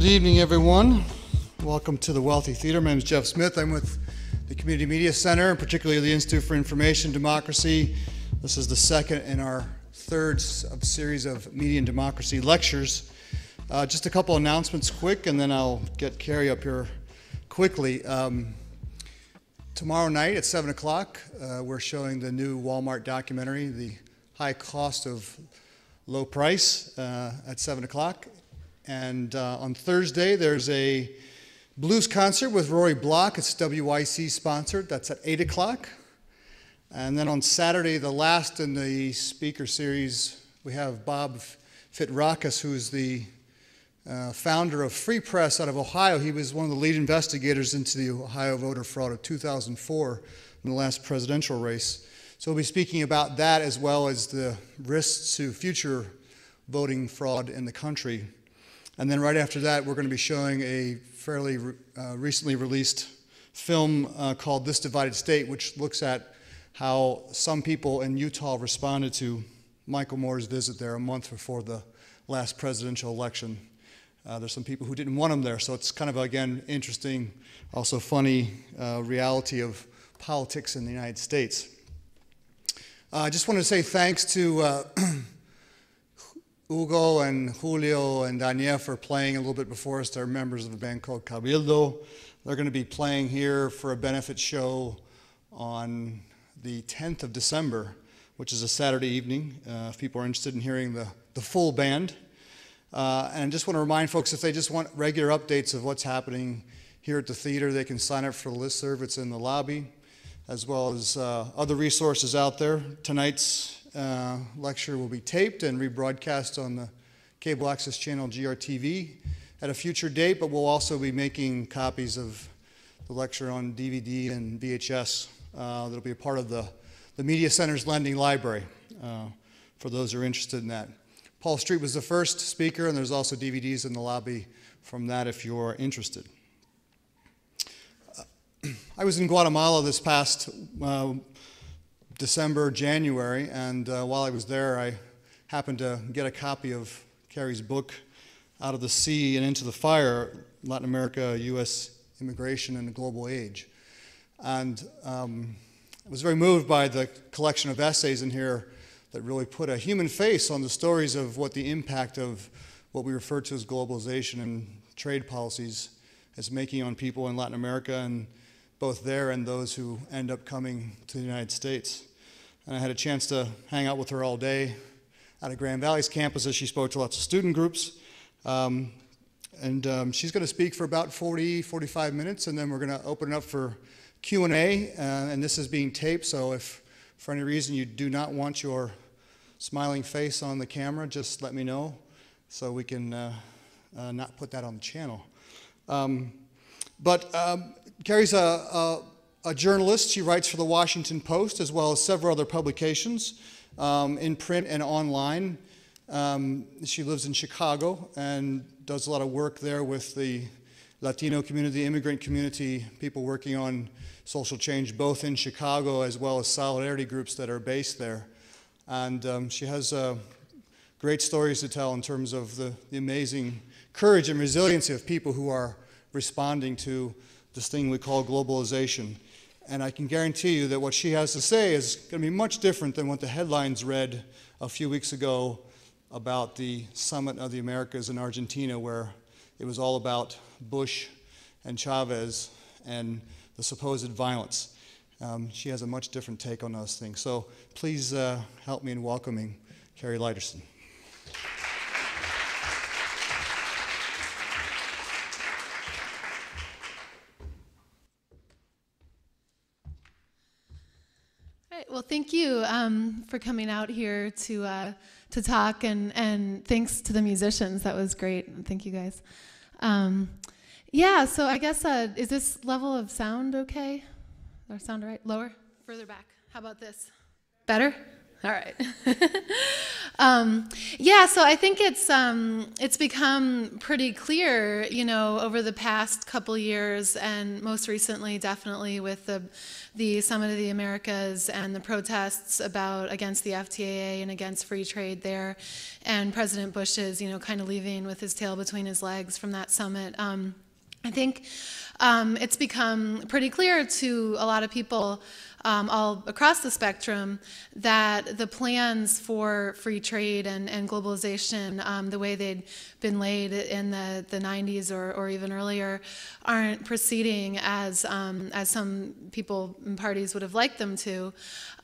Good evening, everyone. Welcome to the Wealthy Theater. My name is Jeff Smith. I'm with the Community Media Center, and particularly the Institute for Information Democracy. This is the second in our third series of Media and Democracy lectures. Just a couple announcements quick, and then I'll get Kari up here quickly. Tomorrow night at 7 o'clock, we're showing the new Walmart documentary, The High Cost of Low Price, at 7 o'clock. And on Thursday, there's a blues concert with Rory Block. It's WYC sponsored. That's at 8 o'clock. And then on Saturday, the last in the speaker series, we have Bob Fitrakis, who's the founder of Free Press out of Ohio. He was one of the lead investigators into the Ohio voter fraud of 2004 in the last presidential race. So we'll be speaking about that as well as the risks to future voting fraud in the country. And then right after that, we're going to be showing a fairly recently released film called This Divided State, which looks at how some people in Utah responded to Michael Moore's visit there a month before the last presidential election. There's some people who didn't want him there, so it's kind of, again, interesting, also funny reality of politics in the United States. I just want to say thanks to Hugo and Julio and Daniel for playing a little bit before us. They're members of a band called Cabildo. They're going to be playing here for a benefit show on the 10th of December, which is a Saturday evening, if people are interested in hearing the full band. And I just want to remind folks, if they just want regular updates of what's happening here at the theater, they can sign up for the listserv. It's in the lobby, as well as other resources out there. Tonight's lecture will be taped and rebroadcast on the cable access channel GRTV at a future date, but we'll also be making copies of the lecture on DVD and VHS. That'll be a part of the Media Center's lending library for those who are interested in that. Paul Street was the first speaker, and there's also DVDs in the lobby from that if you're interested. I was in Guatemala this past December, January, and while I was there, I happened to get a copy of Kari's book, Out of the Sea and Into the Fire, Latin America-U.S. Immigration in the Global Age. And I was very moved by the collection of essays in here that really put a human face on the stories of what the impact of what we refer to as globalization and trade policies is making on people in Latin America, and both there and those who end up coming to the United States. And I had a chance to hang out with her all day at a Grand Valley's campus as she spoke to lots of student groups. She's going to speak for about 45 minutes, and then we're going to open it up for Q&A, and this is being taped, so if for any reason you do not want your smiling face on the camera, just let me know so we can not put that on the channel. Kari's a journalist. She writes for the Washington Post as well as several other publications in print and online. She lives in Chicago and does a lot of work there with the Latino community, immigrant community, people working on social change both in Chicago as well as solidarity groups that are based there. And she has great stories to tell in terms of the amazing courage and resiliency of people who are responding to this thing we call globalization. And I can guarantee you that what she has to say is going to be much different than what the headlines read a few weeks ago about the Summit of the Americas in Argentina, where it was all about Bush and Chavez and the supposed violence. She has a much different take on those things. So please help me in welcoming Kari Lydersen. Well, thank you for coming out here to talk, and thanks to the musicians. That was great. Thank you, guys. Yeah, so I guess, is this level of sound okay? Does that sound all right? Lower? Further back? How about this? Better? All right. Yeah, so I think it's become pretty clear, over the past couple years, and most recently, definitely with the Summit of the Americas and the protests against the FTAA and against free trade there, and President Bush's, kind of leaving with his tail between his legs from that summit. I think it's become pretty clear to a lot of people all across the spectrum that the plans for free trade and globalization, the way they'd been laid in the 90s or even earlier, aren't proceeding as some people and parties would have liked them to.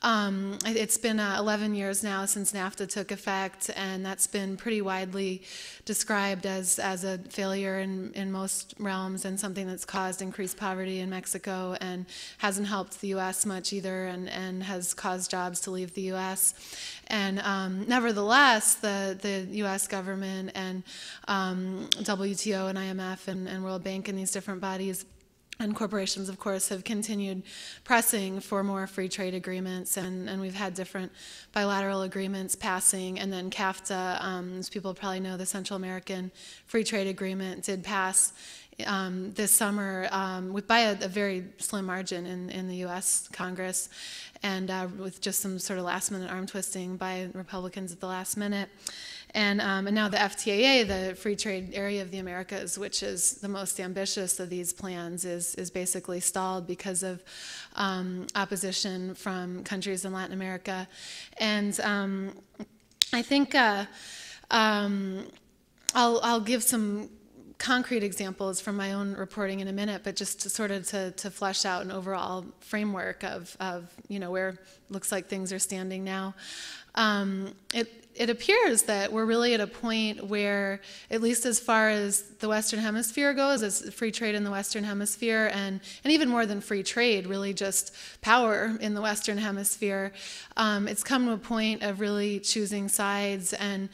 It's been 11 years now since NAFTA took effect, and that's been pretty widely described as a failure in most realms, and something that's caused increased poverty in Mexico and hasn't helped the U.S. much either, and has caused jobs to leave the U.S. And nevertheless, the U.S. government and WTO and IMF and World Bank and these different bodies and corporations, of course, have continued pressing for more free trade agreements, and we've had different bilateral agreements passing, and then CAFTA, as people probably know, the Central American Free Trade Agreement did pass this summer by a very slim margin in the U.S. Congress, and with just some sort of last-minute arm twisting by Republicans at the last minute. And now the FTAA, the Free Trade Area of the Americas, which is the most ambitious of these plans, is basically stalled because of opposition from countries in Latin America. And I think I'll give some concrete examples from my own reporting in a minute, but just to flesh out an overall framework of where it looks like things are standing now. It appears that we're really at a point where, at least as far as the Western Hemisphere goes, as free trade in the Western Hemisphere, and even more than free trade, really just power in the Western Hemisphere, it's come to a point of really choosing sides. And,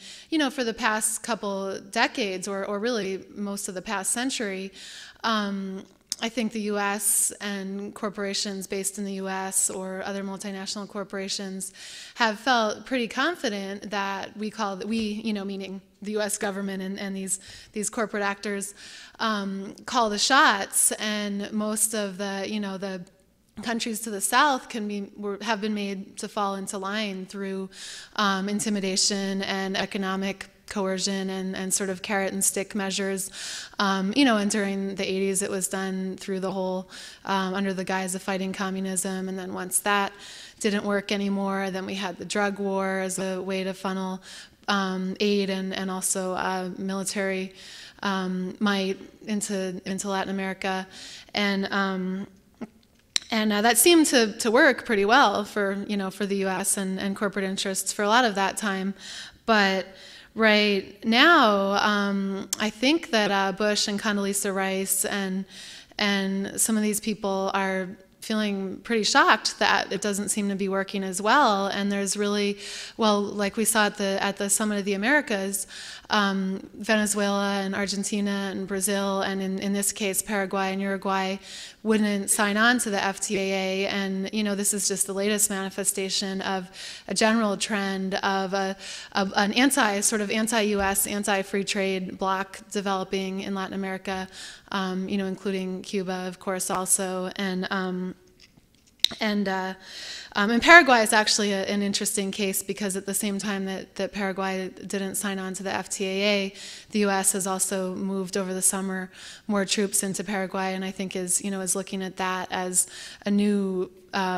for the past couple decades, or really most of the past century, I think the U.S. and corporations based in the U.S. or other multinational corporations have felt pretty confident that meaning the U.S. government and these corporate actors, call the shots, and most of the countries to the south have been made to fall into line through intimidation and economic coercion and sort of carrot and stick measures. And during the 80s it was done through the whole, under the guise of fighting communism, and then once that didn't work anymore, then we had the drug war as a way to funnel aid and also military might into Latin America. And that seemed to work pretty well for the U.S. and corporate interests for a lot of that time. But right now, I think that Bush and Condoleezza Rice and some of these people are feeling pretty shocked that it doesn't seem to be working as well. And there's really, like we saw at the Summit of the Americas, Venezuela and Argentina and Brazil, and in this case Paraguay and Uruguay, wouldn't sign on to the FTAA. And this is just the latest manifestation of a general trend of an anti-U.S., anti-free trade bloc developing in Latin America, including Cuba, of course, also. And Paraguay is actually an interesting case, because at the same time that Paraguay didn't sign on to the FTAA, the U.S. has also moved over the summer more troops into Paraguay, and I think is looking at that as a new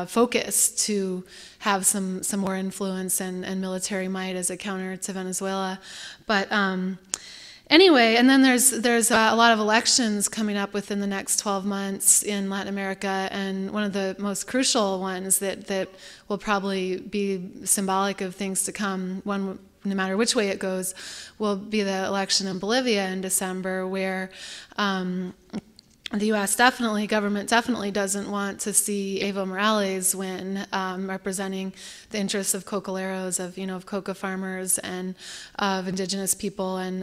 focus to have some more influence and military might as a counter to Venezuela. But anyway, and then there's a lot of elections coming up within the next 12 months in Latin America, and one of the most crucial ones that will probably be symbolic of things to come, no matter which way it goes, will be the election in Bolivia in December, where the U.S. government definitely doesn't want to see Evo Morales win, representing the interests of cocaleros, of coca farmers and of indigenous people and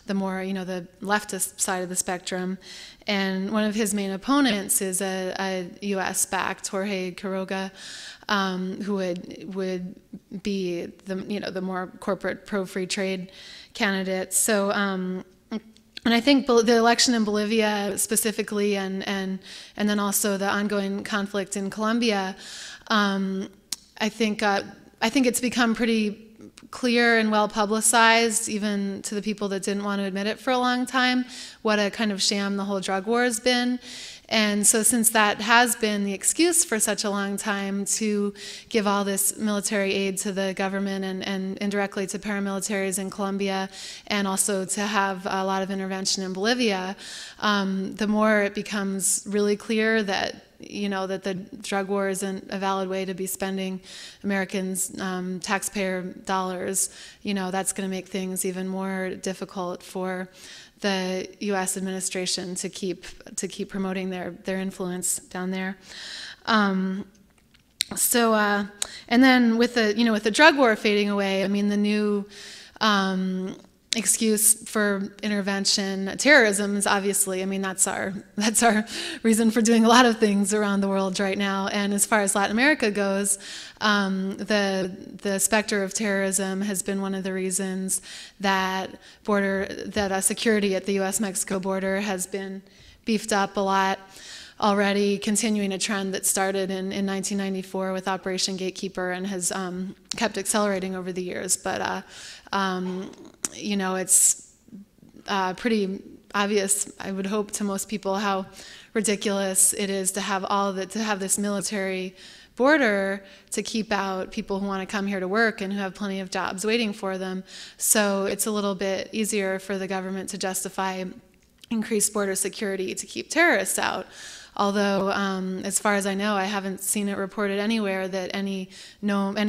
the more, the leftist side of the spectrum. And one of his main opponents is a U.S.-backed Jorge Quiroga, who would be the more corporate pro-free trade candidate. So. And I think the election in Bolivia specifically, and then also the ongoing conflict in Colombia, I think it's become pretty clear and well publicized, even to the people that didn't want to admit it for a long time, what a kind of sham the whole drug war has been. And so since that has been the excuse for such a long time to give all this military aid to the government and indirectly to paramilitaries in Colombia, and also to have a lot of intervention in Bolivia, the more it becomes really clear that that the drug war isn't a valid way to be spending Americans' taxpayer dollars. That's going to make things even more difficult for the U.S. administration to keep promoting their influence down there. And then with the drug war fading away, I mean, the new excuse for intervention, terrorism is obviously, I mean, that's our reason for doing a lot of things around the world right now. And as far as Latin America goes, the specter of terrorism has been one of the reasons that security at the U.S.-Mexico border has been beefed up a lot already, continuing a trend that started in 1994 with Operation Gatekeeper and has kept accelerating over the years. But it's pretty obvious, I would hope, to most people how ridiculous it is to have this military border to keep out people who want to come here to work and who have plenty of jobs waiting for them. So it's a little bit easier for the government to justify increased border security to keep terrorists out. Although, as far as I know, I haven't seen it reported anywhere that any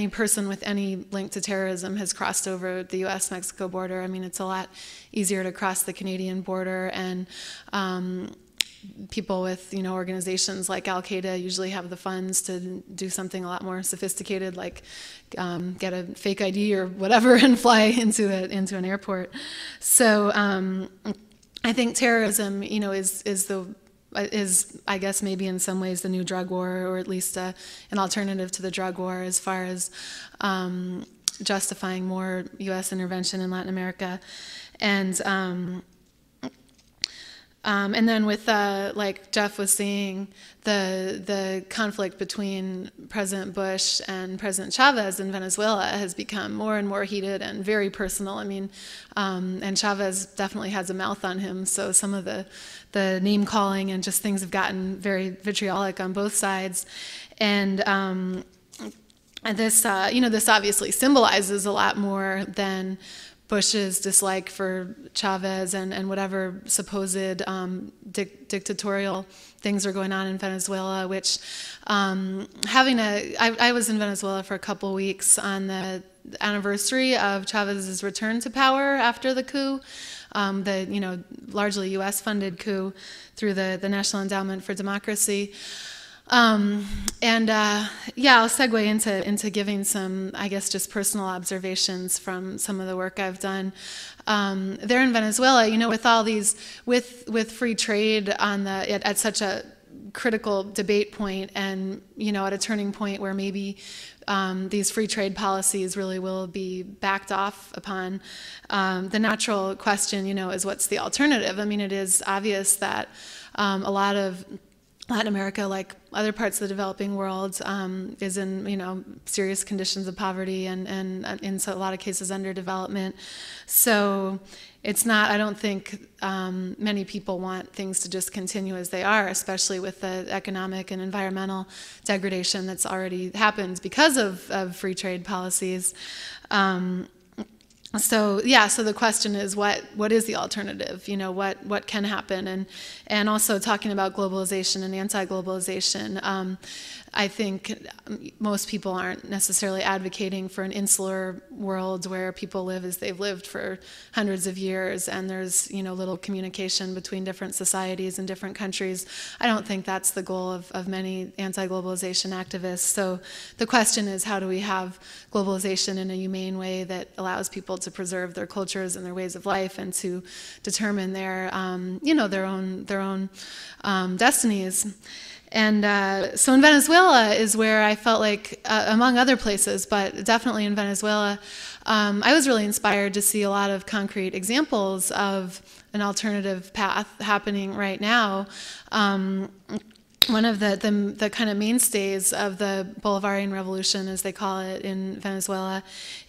person with any link to terrorism has crossed over the U.S.-Mexico border. I mean, it's a lot easier to cross the Canadian border, and people with organizations like Al-Qaeda usually have the funds to do something a lot more sophisticated, like get a fake ID or whatever and fly into an airport. So I think terrorism, is I guess maybe in some ways the new drug war, or at least an alternative to the drug war as far as justifying more U.S. intervention in Latin America. And then with, like Jeff was saying, the conflict between President Bush and President Chavez in Venezuela has become more and more heated and very personal. I mean, and Chavez definitely has a mouth on him, so some of the name calling and just things have gotten very vitriolic on both sides. And this, this obviously symbolizes a lot more than Bush's dislike for Chavez and whatever supposed dictatorial things are going on in Venezuela, which I was in Venezuela for a couple weeks on the anniversary of Chavez's return to power after the coup, the largely U.S.-funded coup through the National Endowment for Democracy. I'll segue into giving some, I guess, just personal observations from some of the work I've done there in Venezuela. With all these, with free trade at such a critical debate point, and at a turning point where maybe these free trade policies really will be backed off upon. The natural question, is what's the alternative? I mean, it is obvious that a lot of Latin America, like other parts of the developing world, is in serious conditions of poverty and in a lot of cases underdevelopment. So it's not, I don't think many people want things to just continue as they are, especially with the economic and environmental degradation that's already happened because of free trade policies. So the question is, what is the alternative? What can happen? And also talking about globalization and anti-globalization. I think most people aren't necessarily advocating for an insular world where people live as they've lived for hundreds of years, and there's little communication between different societies and different countries. I don't think that's the goal of many anti-globalization activists. So the question is, how do we have globalization in a humane way that allows people to preserve their cultures and their ways of life and to determine their their own destinies. And so in Venezuela is where I felt like, among other places, but definitely in Venezuela, I was really inspired to see a lot of concrete examples of an alternative path happening right now. One of the kind of mainstays of the Bolivarian Revolution, as they call it in Venezuela,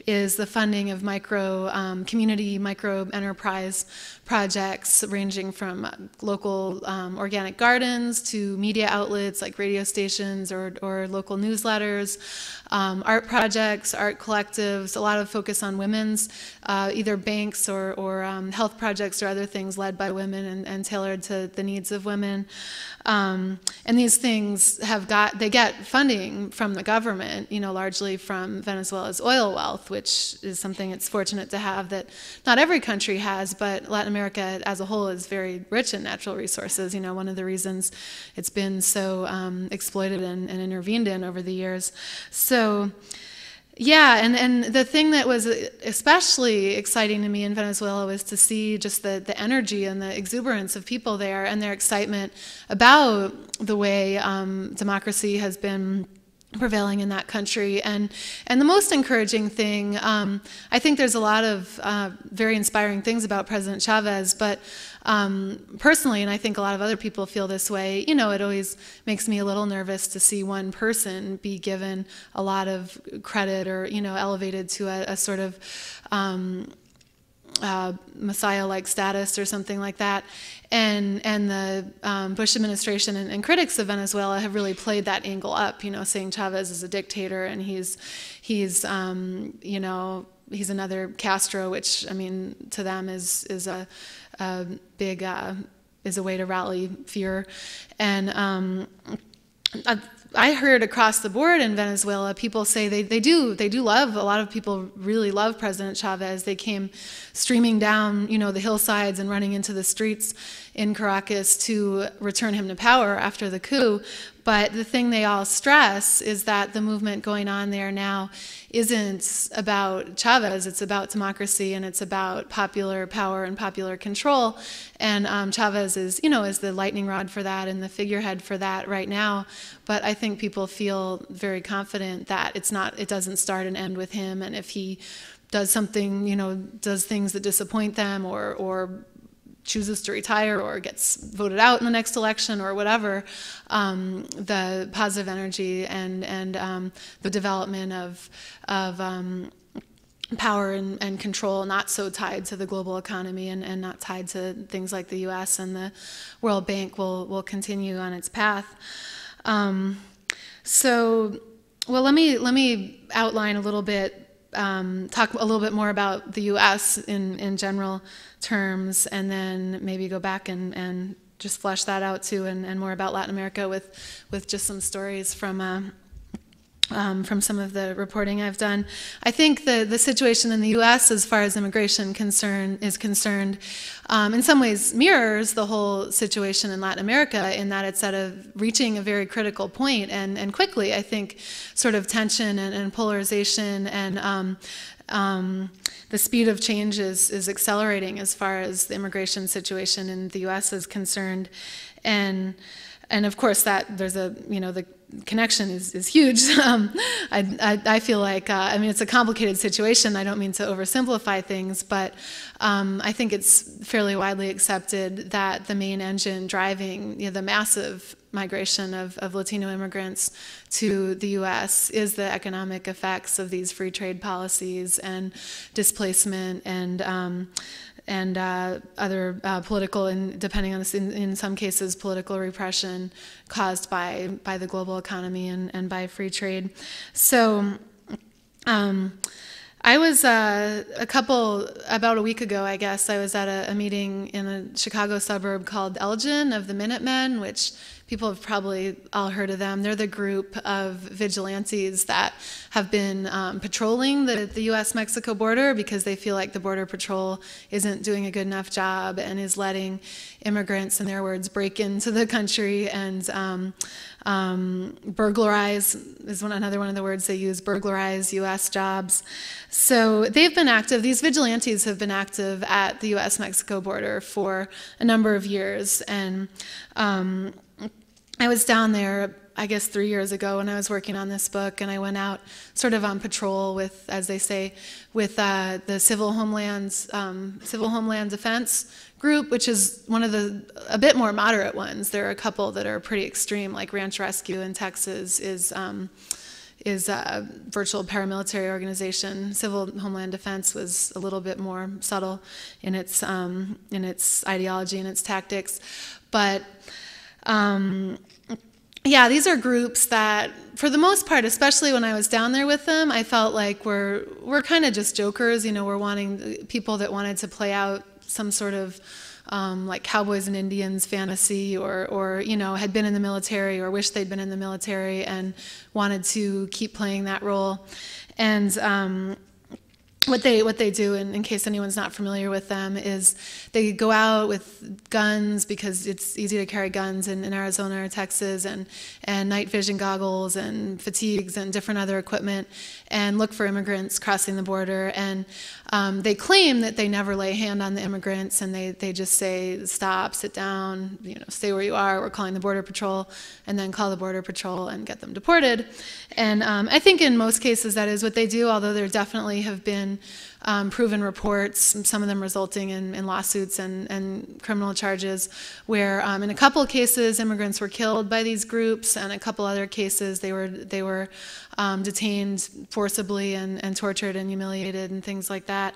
is the funding of community micro enterprise projects ranging from local organic gardens to media outlets like radio stations or local newsletters, art projects, art collectives, a lot of focus on women's, either banks or health projects or other things led by women and tailored to the needs of women. And these things they get funding from the government, largely from Venezuela's oil wealth, which is something it's fortunate to have that not every country has, but Latin America as a whole is very rich in natural resources. One of the reasons it's been so exploited and intervened in over the years. So, yeah, and the thing that was especially exciting to me in Venezuela was to see just the energy and the exuberance of people there and their excitement about the way democracy has been prevailing in that country. And the most encouraging thing, I think there's a lot of very inspiring things about President Chavez, but personally, and I think a lot of other people feel this way, it always makes me a little nervous to see one person be given a lot of credit or, elevated to a sort of Messiah-like status or something like that. And the Bush administration and critics of Venezuela have really played that angle up, saying Chavez is a dictator and he's another Castro, which, to them is a big is a way to rally fear. And I heard across the board in Venezuela people say they do love, a lot of people really love President Chavez. They came streaming down, the hillsides and running into the streets in Caracas to return him to power after the coup. But the thing they all stress is that the movement going on there now isn't about Chavez, it's about democracy and it's about popular power and popular control. And Chavez is the lightning rod for that and the figurehead for that right now. But I think people feel very confident that it doesn't start and end with him. And if he does something, does things that disappoint them or chooses to retire or gets voted out in the next election or whatever, the positive energy and the development of power and control not so tied to the global economy and not tied to things like the U.S. and the World Bank will continue on its path. So, well, let me outline a little bit, talk a little bit more about the U.S. in general terms, and then maybe go back and just flesh that out too, and more about Latin America with just some stories from some of the reporting I've done. I think the situation in the U.S. as far as immigration is concerned, in some ways mirrors the whole situation in Latin America in that it's reaching a very critical point and quickly. I think sort of tension and polarization and the speed of change is accelerating as far as the immigration situation in the U.S. is concerned, and of course that there's the connection is huge. I feel like it's a complicated situation. I don't mean to oversimplify things, but I think it's fairly widely accepted that the main engine driving the massive migration of Latino immigrants to the U.S. is the economic effects of these free trade policies and displacement and other political and, depending on this, in some cases, political repression caused by the global economy and by free trade. So I was about a week ago, I guess, I was at a meeting in a Chicago suburb called Elgin of the Minutemen, which People have probably all heard of them. They're the group of vigilantes that have been patrolling the U.S.-Mexico border because they feel like the Border Patrol isn't doing a good enough job and is letting immigrants, in their words, break into the country and burglarize is another one of the words they use, burglarize U.S. jobs. So they've been active. These vigilantes have been active at the U.S.-Mexico border for a number of years. And I was down there, I guess 3 years ago when I was working on this book, and I went out sort of on patrol with, as they say, with the Civil Homeland Defense group, which is one of the a bit more moderate ones. There are a couple that are pretty extreme, like Ranch Rescue in Texas is a virtual paramilitary organization. Civil Homeland Defense was a little bit more subtle in its ideology and its tactics, but. Yeah, these are groups that, for the most part, especially when I was down there with them, I felt like we're kind of just jokers. You know, we're wanting people that wanted to play out some sort of like cowboys and Indians fantasy, or you know, had been in the military or wished they'd been in the military and wanted to keep playing that role. And what they do, in case anyone's not familiar with them, is they go out with guns because it's easy to carry guns in Arizona or Texas, and night vision goggles and fatigues and different other equipment, and look for immigrants crossing the border. And they claim that they never lay a hand on the immigrants, and they just say, stop, sit down, you know, stay where you are, we're calling the Border Patrol, and then call the Border Patrol and get them deported. And I think in most cases that is what they do, although there definitely have been proven reports, some of them resulting in lawsuits and criminal charges, where in a couple of cases immigrants were killed by these groups, and a couple other cases they were detained forcibly and tortured and humiliated and things like that.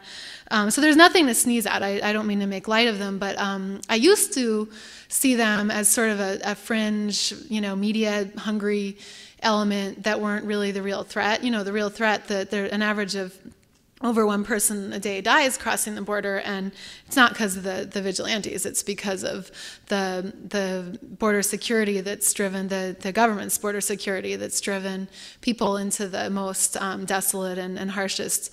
So there's nothing to sneeze at. I don't mean to make light of them, but I used to see them as sort of a fringe, you know, media-hungry element that weren't really the real threat. You know, the real threat, that an average of over one person a day dies crossing the border, and it's not because of the vigilantes, it's because of the border security that's driven, the government's border security that's driven people into the most desolate and harshest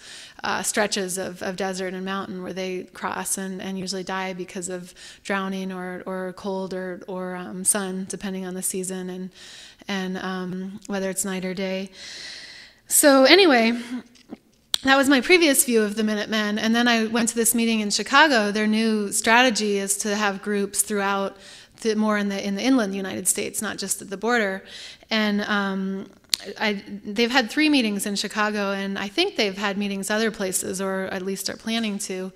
stretches of desert and mountain where they cross and usually die because of drowning or cold or sun, depending on the season and whether it's night or day. So anyway, that was my previous view of the Minutemen, and then I went to this meeting in Chicago. Their new strategy is to have groups throughout, more in the inland United States, not just at the border. And they've had 3 meetings in Chicago, and I think they've had meetings other places, or at least are planning to,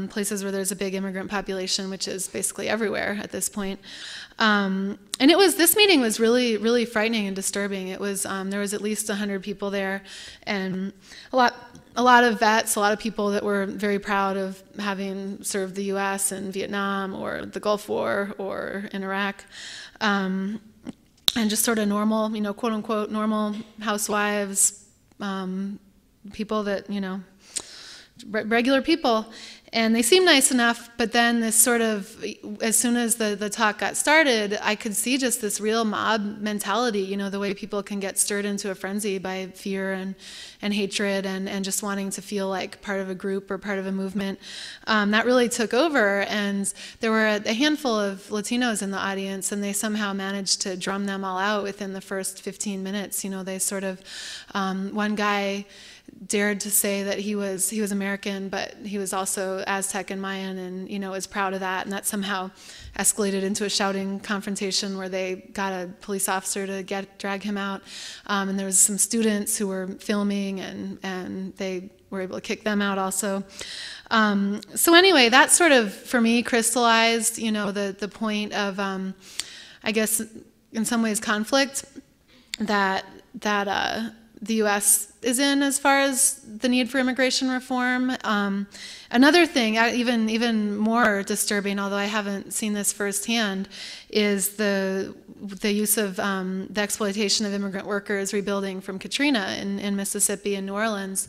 places where there's a big immigrant population, which is basically everywhere at this point. And this meeting was really, really frightening and disturbing. It was, there was at least 100 people there, and a lot of vets, a lot of people that were very proud of having served the U.S. in Vietnam or the Gulf War or in Iraq, and just sort of normal, you know, quote unquote normal housewives, people that, you know, regular people. And they seemed nice enough, but then this sort of, as soon as the talk got started, I could see just this real mob mentality, you know, the way people can get stirred into a frenzy by fear and hatred and just wanting to feel like part of a group or part of a movement. That really took over, and there were a handful of Latinos in the audience, and they somehow managed to drum them all out within the first 15 minutes. You know, they sort of, one guy dared to say that he was American, but he was also Aztec and Mayan, and, you know, was proud of that, and that somehow escalated into a shouting confrontation where they got a police officer to drag him out, and there was some students who were filming, and they were able to kick them out also. So anyway, that sort of, for me, crystallized, you know, the point of, I guess, in some ways, conflict that the U.S. is in as far as the need for immigration reform. Another thing, even more disturbing, although I haven't seen this firsthand, is the use of the exploitation of immigrant workers rebuilding from Katrina in Mississippi and New Orleans.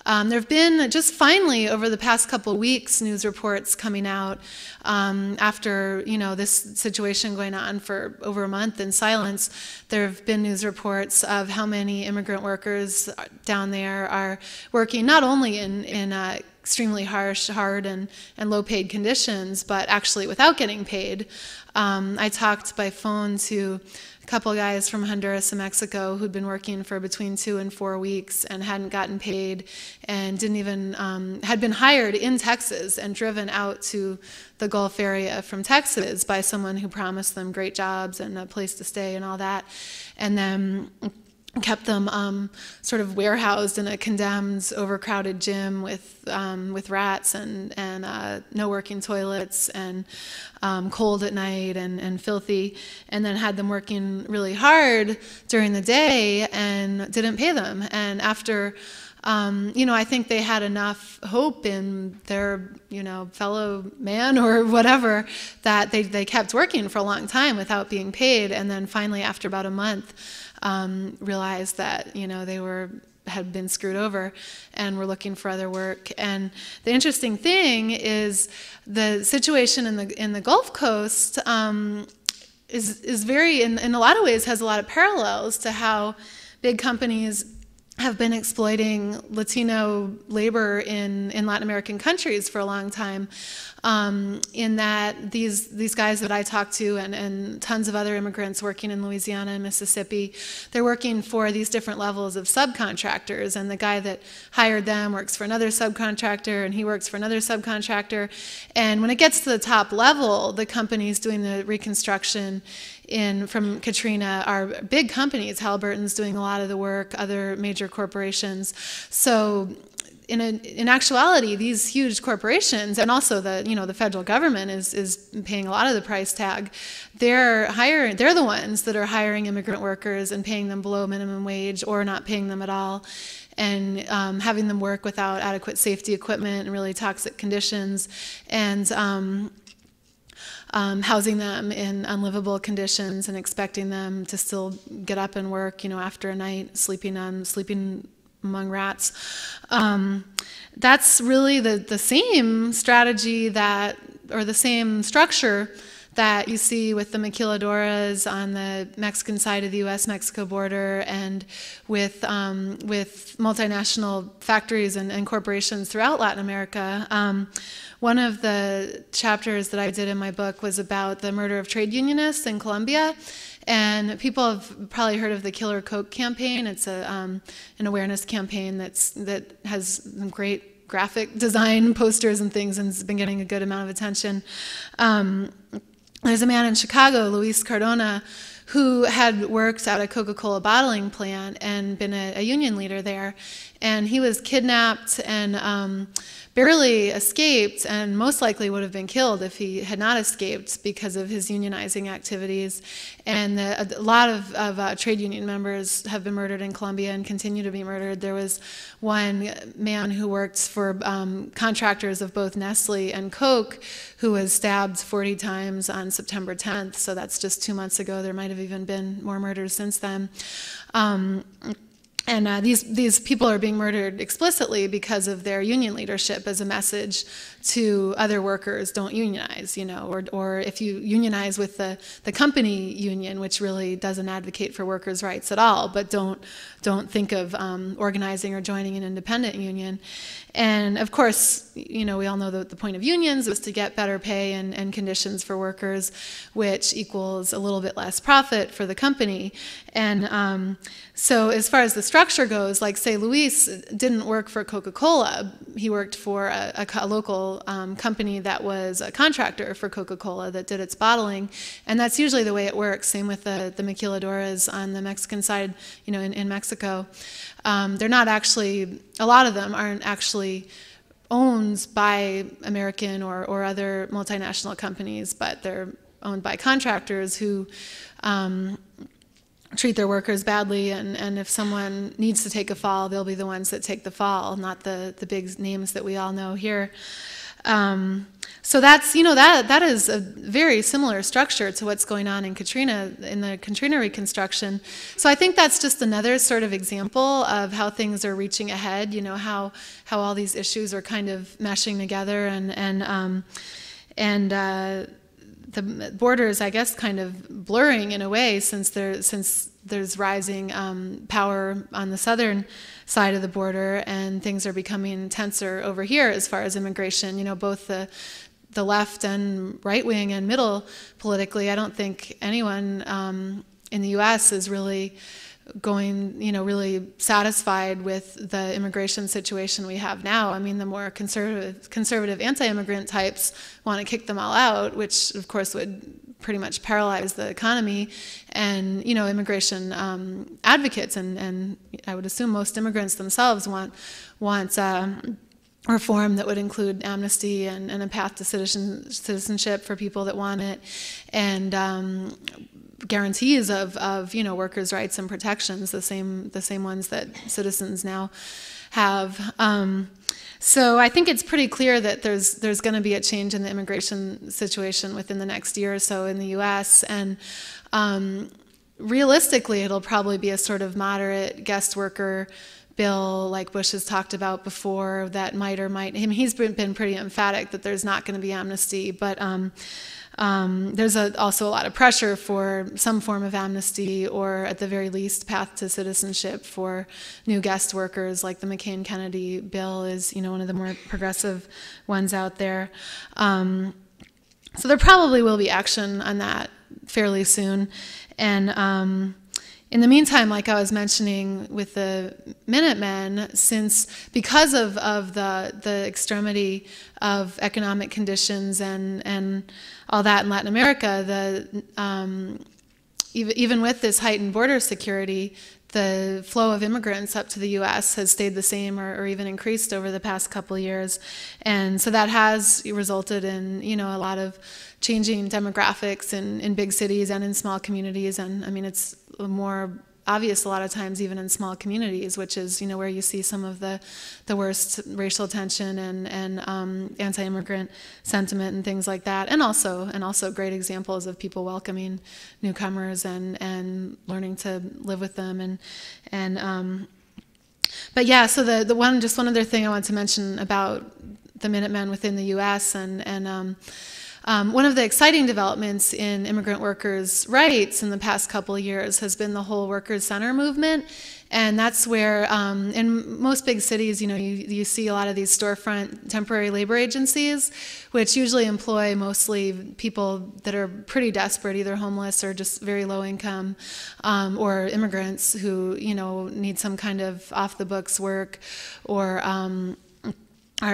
There have been, just finally, over the past couple weeks, news reports coming out after, this situation going on for over a month in silence. There have been news reports of how many immigrant workers down there are working not only in extremely harsh, hard, and low-paid conditions, but actually without getting paid. I talked by phone to a couple guys from Honduras and Mexico who'd been working for between 2 and 4 weeks and hadn't gotten paid, and didn't even had been hired in Texas and driven out to the Gulf area from Texas by someone who promised them great jobs and a place to stay and all that, and then kept them sort of warehoused in a condemned, overcrowded gym with rats and no working toilets and cold at night and filthy, and then had them working really hard during the day and didn't pay them. And after, I think they had enough hope in their, fellow man or whatever, that they kept working for a long time without being paid, and then finally, after about a month, realized that they had been screwed over and were looking for other work. And the interesting thing is the situation in the Gulf Coast is very, in a lot of ways, has a lot of parallels to how big companies have been exploiting Latino labor in Latin American countries for a long time, in that these guys that I talked to and tons of other immigrants working in Louisiana and Mississippi, they're working for these different levels of subcontractors, and the guy that hired them works for another subcontractor, and he works for another subcontractor, and when it gets to the top level, the companies doing the reconstruction from Katrina are big companies. Halliburton's doing a lot of the work, other major corporations. So in actuality, these huge corporations, and also the federal government is paying a lot of the price tag. They're the ones that are hiring immigrant workers and paying them below minimum wage or not paying them at all, and having them work without adequate safety equipment and really toxic conditions, and housing them in unlivable conditions and expecting them to still get up and work, after a night sleeping among rats. That's really the same strategy or the same structure that you see with the maquiladoras on the Mexican side of the U.S.-Mexico border, and with multinational factories and corporations throughout Latin America. One of the chapters that I did in my book was about the murder of trade unionists in Colombia. And people have probably heard of the Killer Coke campaign. It's an awareness campaign that has some great graphic design posters and things, and has been getting a good amount of attention. There's a man in Chicago, Luis Cardona, who had worked at a Coca-Cola bottling plant and been a union leader there. And he was kidnapped and barely escaped, and most likely would have been killed if he had not escaped because of his unionizing activities. And a lot of trade union members have been murdered in Colombia and continue to be murdered. There was one man who worked for contractors of both Nestle and Coke who was stabbed 40 times on September 10th, so that's just 2 months ago. There might have even been more murders since then. And these people are being murdered explicitly because of their union leadership as a message to other workers: don't unionize, or if you unionize with the company union, which really doesn't advocate for workers' rights at all, but don't think of organizing or joining an independent union. And of course, we all know that the point of unions is to get better pay and conditions for workers, which equals a little bit less profit for the company. And so as far as the structure goes, like say Luis didn't work for Coca-Cola, he worked for a local company that was a contractor for Coca-Cola that did its bottling, and that's usually the way it works. Same with the maquiladoras on the Mexican side, in Mexico. They're not actually, a lot of them aren't actually owned by American or other multinational companies, but they're owned by contractors who treat their workers badly, and if someone needs to take a fall, they'll be the ones that take the fall, not the big names that we all know here. So that's, that is a very similar structure to what's going on in the Katrina reconstruction. So I think that's just another sort of example of how things are reaching ahead, how all these issues are kind of meshing together, and the borders, I guess, kind of blurring in a way, since there's rising power on the southern side of the border, and things are becoming tenser over here as far as immigration. Both the left and right wing and middle politically. I don't think anyone in the U.S. is really going, really satisfied with the immigration situation we have now. I mean, the more conservative anti-immigrant types want to kick them all out, which of course would pretty much paralyze the economy. And, immigration advocates, and I would assume most immigrants themselves want reform that would include amnesty and a path to citizenship for people that want it, and guarantees of workers' rights and protections, the same ones that citizens now have. So I think it's pretty clear that there's going to be a change in the immigration situation within the next year or so in the U.S. And realistically, it'll probably be a sort of moderate guest worker bill like Bush has talked about before that might or might. He's been pretty emphatic that there's not going to be amnesty, but there's also a lot of pressure for some form of amnesty, or at the very least path to citizenship for new guest workers, like the McCain-Kennedy bill is one of the more progressive ones out there. So there probably will be action on that fairly soon. And in the meantime, like I was mentioning with the Minutemen, because of the extremity of economic conditions and all that in Latin America, even with this heightened border security, the flow of immigrants up to the U.S. has stayed the same or even increased over the past couple of years. And so that has resulted in, a lot of changing demographics in big cities and in small communities. And I mean, it's more obvious a lot of times even in small communities, which is, where you see some of the worst racial tension and anti-immigrant sentiment and things like that. And also great examples of people welcoming newcomers and learning to live with them. But yeah, so the one other thing I want to mention about the Minutemen within the U.S. One of the exciting developments in immigrant workers' rights in the past couple of years has been the whole workers' center movement. And that's where, in most big cities, you see a lot of these storefront temporary labor agencies, which usually employ mostly people that are pretty desperate, either homeless or just very low income, or immigrants who, need some kind of off-the-books work or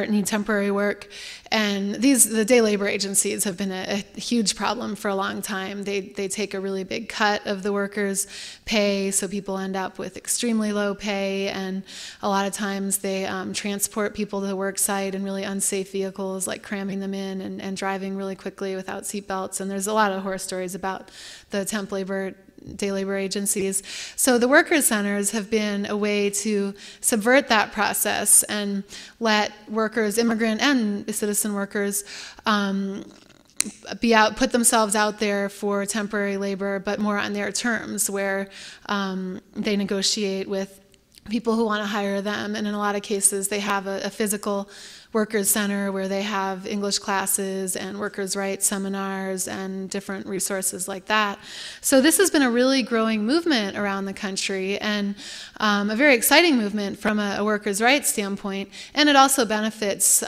need temporary work. And the day labor agencies have been a huge problem for a long time. They take a really big cut of the workers' pay, so people end up with extremely low pay, and a lot of times they transport people to the work site in really unsafe vehicles, like cramming them in and driving really quickly without seatbelts. And there's a lot of horror stories about the day labor agencies. So the workers' centers have been a way to subvert that process and let workers, immigrant and citizen workers, put themselves out there for temporary labor, but more on their terms, where they negotiate with people who want to hire them. And in a lot of cases, they have a physical workers' center where they have English classes and workers' rights seminars and different resources like that. So this has been a really growing movement around the country, and a very exciting movement from a workers' rights standpoint. And it also benefits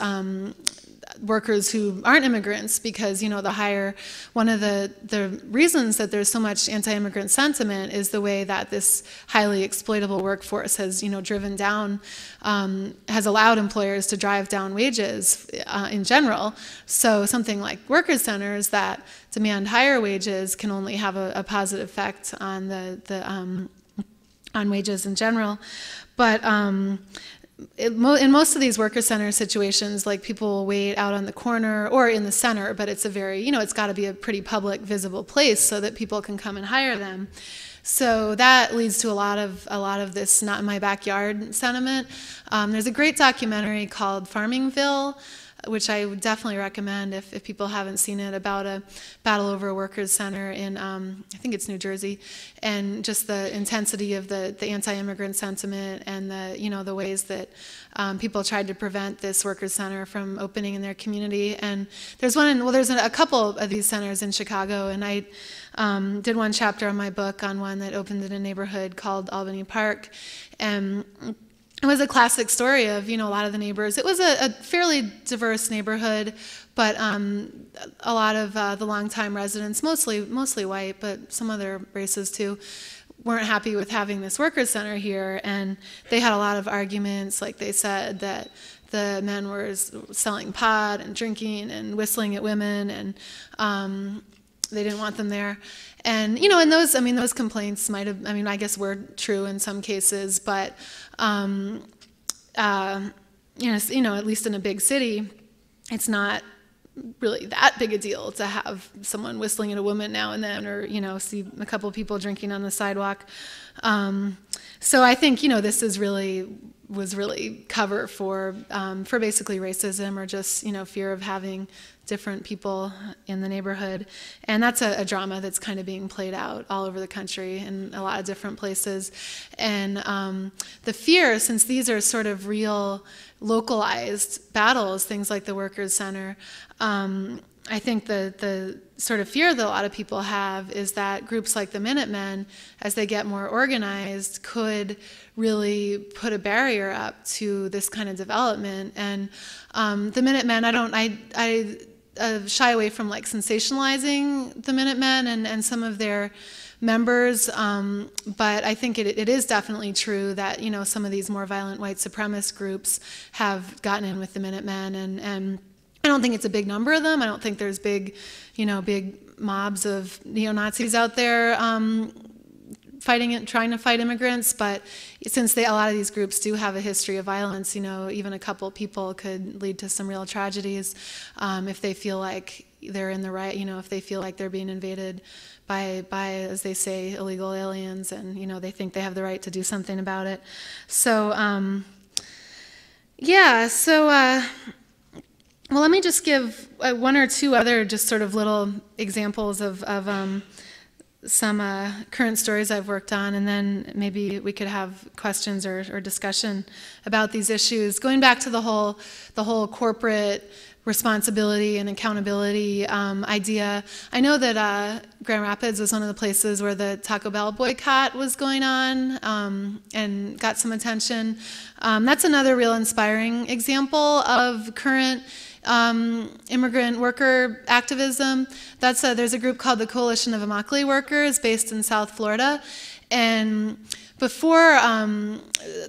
workers who aren't immigrants, because one of the reasons that there's so much anti-immigrant sentiment is the way that this highly exploitable workforce has driven down, has allowed employers to drive down wages in general. So something like workers' centers that demand higher wages can only have a positive effect on on wages in general. But in most of these worker center situations, like, people will wait out on the corner or in the center, but it's a very, it's got to be a pretty public, visible place so that people can come and hire them. So that leads to a lot of this "not in my backyard" sentiment. There's a great documentary called Farmingville, which I would definitely recommend if people haven't seen it, about a battle over a workers' center in, I think it's New Jersey, and just the intensity of the anti-immigrant sentiment and the ways that people tried to prevent this workers' center from opening in their community. And there's a couple of these centers in Chicago, and I did one chapter on my book on one that opened in a neighborhood called Albany Park, and it was a classic story of, a lot of the neighbors. It was a fairly diverse neighborhood, but a lot of the longtime residents, mostly white, but some other races too, weren't happy with having this workers' center here, and they had a lot of arguments. Like, they said that the men were selling pot and drinking and whistling at women, and they didn't want them there. And, and those complaints might have, I guess were true in some cases, but, at least in a big city, it's not really that big a deal to have someone whistling at a woman now and then, or, see a couple of people drinking on the sidewalk. So I think, this was really cover for basically racism, or just, fear of having different people in the neighborhood. And that's a drama that's kind of being played out all over the country in a lot of different places. And the fear, since these are sort of real localized battles, things like the Workers' Center, I think the sort of fear that a lot of people have is that groups like the Minutemen, as they get more organized, could really put a barrier up to this kind of development. And the Minutemen, I shy away from sensationalizing the Minutemen and some of their members, but I think it is definitely true that some of these more violent white supremacist groups have gotten in with the Minutemen, and I don't think it's a big number of them. I don't think there's big mobs of neo-Nazis out there trying to fight immigrants, but since a lot of these groups do have a history of violence, even a couple people could lead to some real tragedies if they feel like they're in the right, if they feel like they're being invaded by, as they say, illegal aliens, and they think they have the right to do something about it. So well, let me just give one or two other just sort of little examples of some current stories I've worked on, and then maybe we could have questions or discussion about these issues. Going back to the whole corporate responsibility and accountability idea, I know that Grand Rapids was one of the places where the Taco Bell boycott was going on and got some attention. That's another real inspiring example of current immigrant worker activism. There's a group called the Coalition of Immokalee Workers based in South Florida, and before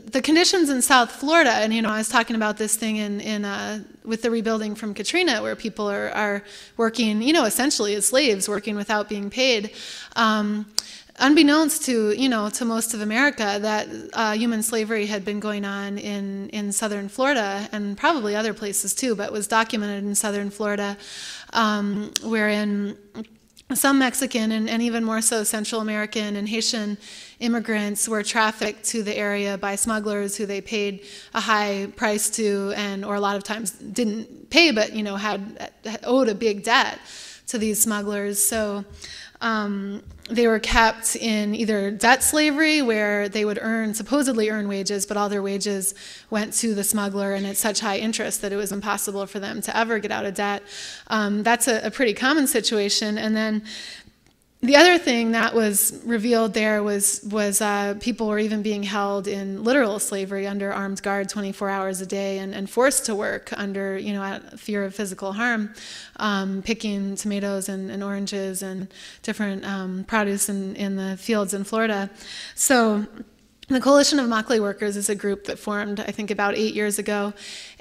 the conditions in South Florida, and I was talking about this thing with the rebuilding from Katrina, where people are working, essentially as slaves, working without being paid. Unbeknownst to to most of America, that human slavery had been going on in southern Florida, and probably other places too, but was documented in southern Florida, wherein some Mexican and even more so Central American and Haitian immigrants were trafficked to the area by smugglers who they paid a high price to, or a lot of times didn't pay, but had owed a big debt to these smugglers. So they were kept in either debt slavery, where they would supposedly earn wages, but all their wages went to the smuggler, and at such high interest that it was impossible for them to ever get out of debt. That's a pretty common situation. And then the other thing that was revealed there was people were even being held in literal slavery under armed guard 24 hours a day, and forced to work under fear of physical harm, picking tomatoes and oranges and different produce in the fields in Florida. So the Coalition of Immokalee Workers is a group that formed, I think, about 8 years ago,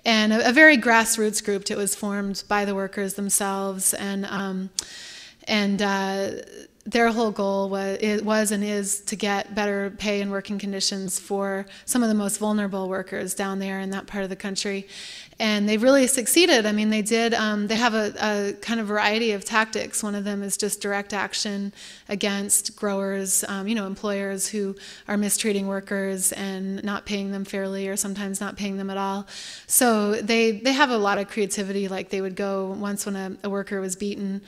and a very grassroots group. It was formed by the workers themselves, and their whole goal was and is to get better pay and working conditions for some of the most vulnerable workers down there in that part of the country. And they've really succeeded. I mean, they did, they have a kind of variety of tactics. One of them is just direct action against growers, employers who are mistreating workers and not paying them fairly or sometimes not paying them at all. So they have a lot of creativity. Like they would go, once when a worker was beaten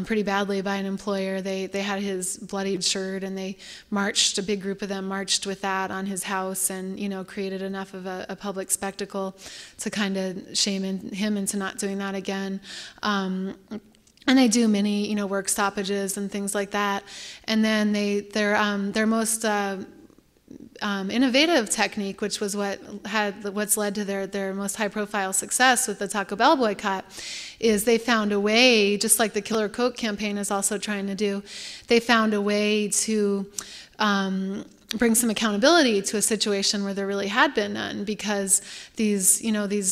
pretty badly by an employer, they had his bloodied shirt and they marched, a big group of them marched with that on his house and, created enough of a public spectacle to kind of shame him into not doing that again. And they do many, work stoppages and things like that. And then their most innovative technique, which was what's led to their most high-profile success with the Taco Bell boycott, is they found a way, just like the Killer Coke campaign is also trying to do, they found a way to bring some accountability to a situation where there really had been none, because these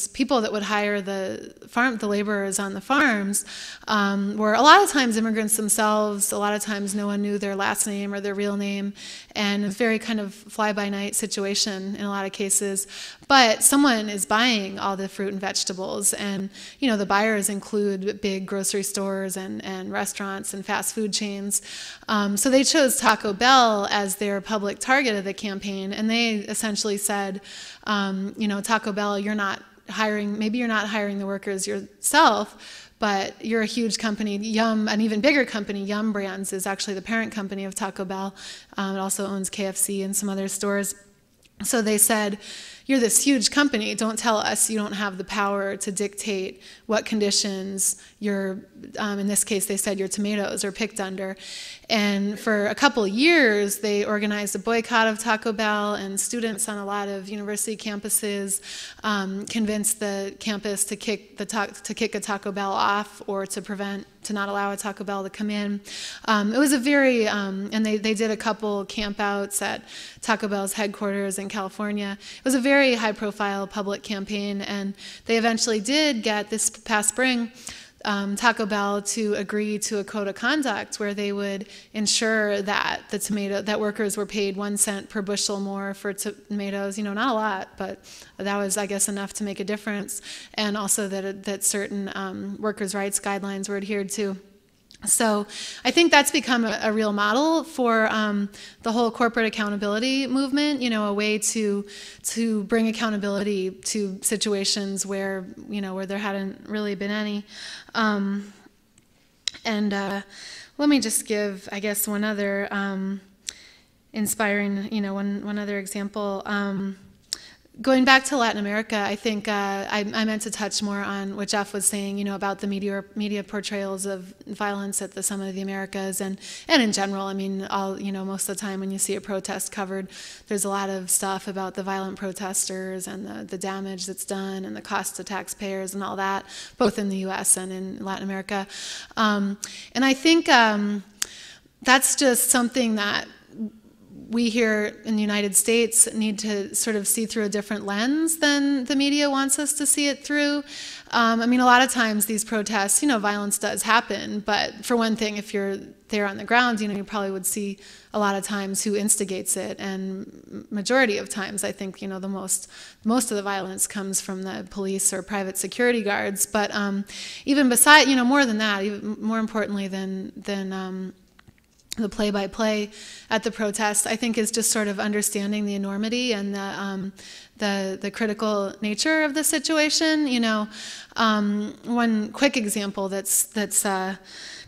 people that would hire the laborers on the farms were a lot of times immigrants themselves. A lot of times no one knew their last name or their real name, and a very kind of fly-by-night situation in a lot of cases. But someone is buying all the fruit and vegetables, and the buyers include big grocery stores and restaurants and fast food chains. So they chose Taco Bell as their public target of the campaign, and they essentially said, Taco Bell, maybe you're not hiring the workers yourself, but you're a huge company. Yum, an even bigger company, Yum Brands, is actually the parent company of Taco Bell. It also owns KFC and some other stores. So they said, you're this huge company, don't tell us you don't have the power to dictate what conditions your, in this case they said your tomatoes are picked under. And for a couple of years they organized a boycott of Taco Bell, and students on a lot of university campuses convinced the campus to kick a Taco Bell off, or to not allow a Taco Bell to come in. It was a very, and they did a couple campouts at Taco Bell's headquarters in California. It was a very high-profile public campaign, and they eventually did get, this past spring, Taco Bell to agree to a code of conduct where they would ensure that that workers were paid 1 cent per bushel more for tomatoes. Not a lot, but that was, I guess, enough to make a difference, and also that certain workers' rights guidelines were adhered to. So I think that's become a real model for the whole corporate accountability movement, a way to bring accountability to situations where, where there hadn't really been any. Let me just give, I guess, one other inspiring, one other example. Going back to Latin America, I think I meant to touch more on what Jeff was saying, about the media portrayals of violence at the Summit of the Americas, and in general. I mean, most of the time when you see a protest covered, there's a lot of stuff about the violent protesters and the damage that's done and the cost to taxpayers and all that, both in the U.S. and in Latin America. And I think that's just something that we here in the United States need to sort of see through a different lens than the media wants us to see it through. I mean, a lot of times these protests, violence does happen, but for one thing, if you're there on the ground, you probably would see a lot of times who instigates it, and majority of times, I think, the most of the violence comes from the police or private security guards. But even beside, more than that, even more importantly than the play-by-play at the protest, I think, is just sort of understanding the enormity and the critical nature of the situation. One quick example that's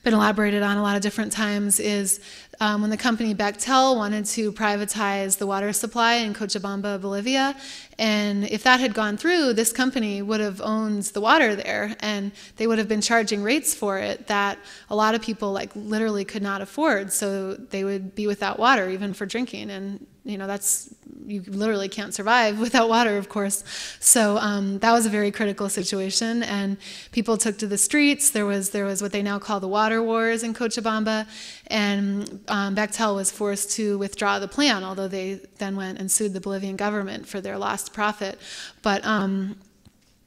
been elaborated on a lot of different times is when the company Bechtel wanted to privatize the water supply in Cochabamba, Bolivia. And if that had gone through, this company would have owned the water there, and they would have been charging rates for it that a lot of people literally could not afford. So they would be without water, even for drinking. And you literally can't survive without water, of course. So that was a very critical situation, and people took to the streets. There was what they now call the water wars in Cochabamba, and Bechtel was forced to withdraw the plan, although they then went and sued the Bolivian government for their lost profit. But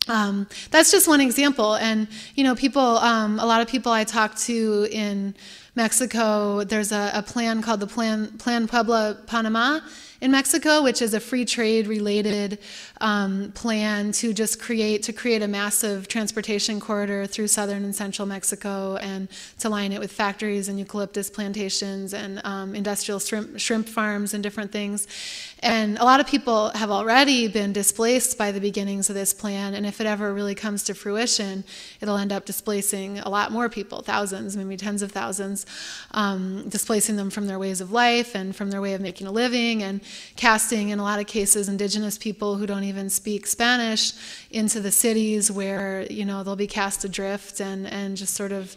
that's just one example. And people, a lot of people I talk to in Mexico, there's a plan called the Plan Puebla Panama in Mexico, which is a free trade related plan to just create a massive transportation corridor through southern and central Mexico, and to line it with factories and eucalyptus plantations and industrial shrimp farms and different things. And a lot of people have already been displaced by the beginnings of this plan, and if it ever really comes to fruition, it'll end up displacing a lot more people, thousands, maybe tens of thousands, displacing them from their ways of life and from their way of making a living, and casting, in a lot of cases, indigenous people who don't even speak Spanish into the cities where, they'll be cast adrift and just sort of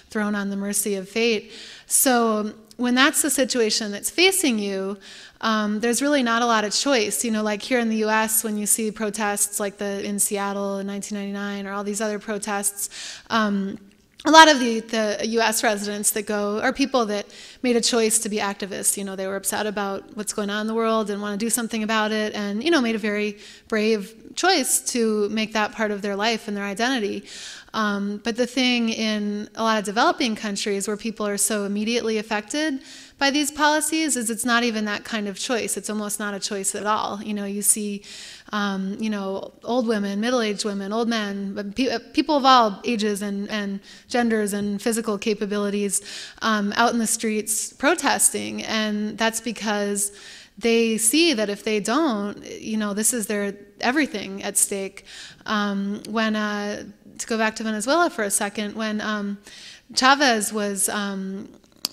thrown on the mercy of fate. So when that's the situation that's facing you, there's really not a lot of choice. Like here in the U.S., when you see protests like in Seattle in 1999 or all these other protests, a lot of the U.S. residents that go are people that made a choice to be activists. They were upset about what's going on in the world and want to do something about it, and made a very brave choice to make that part of their life and their identity. But the thing in a lot of developing countries where people are so immediately affected by these policies is it's not even that kind of choice. It's almost not a choice at all. You see, old women, middle-aged women, old men, but people of all ages and genders and physical capabilities out in the streets protesting, and that's because they see that if they don't, this is their everything at stake. To go back to Venezuela for a second, when Chavez was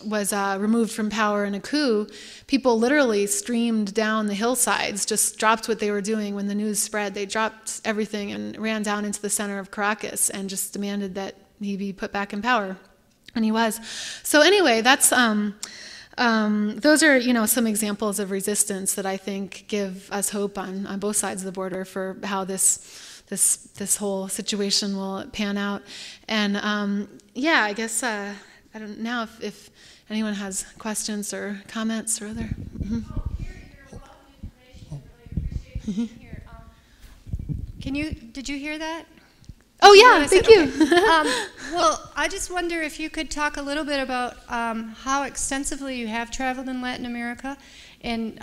removed from power in a coup, people literally streamed down the hillsides, just dropped what they were doing when the news spread. They dropped everything and ran down into the center of Caracas and just demanded that he be put back in power. And he was. So anyway, that's those are some examples of resistance that I think give us hope on both sides of the border for how this whole situation will pan out. And yeah, I guess I don't know if anyone has questions or comments or other. Mm-hmm. Did you hear that? Oh yeah, thank you. Well, I just wonder if you could talk a little bit about how extensively you have traveled in Latin America, and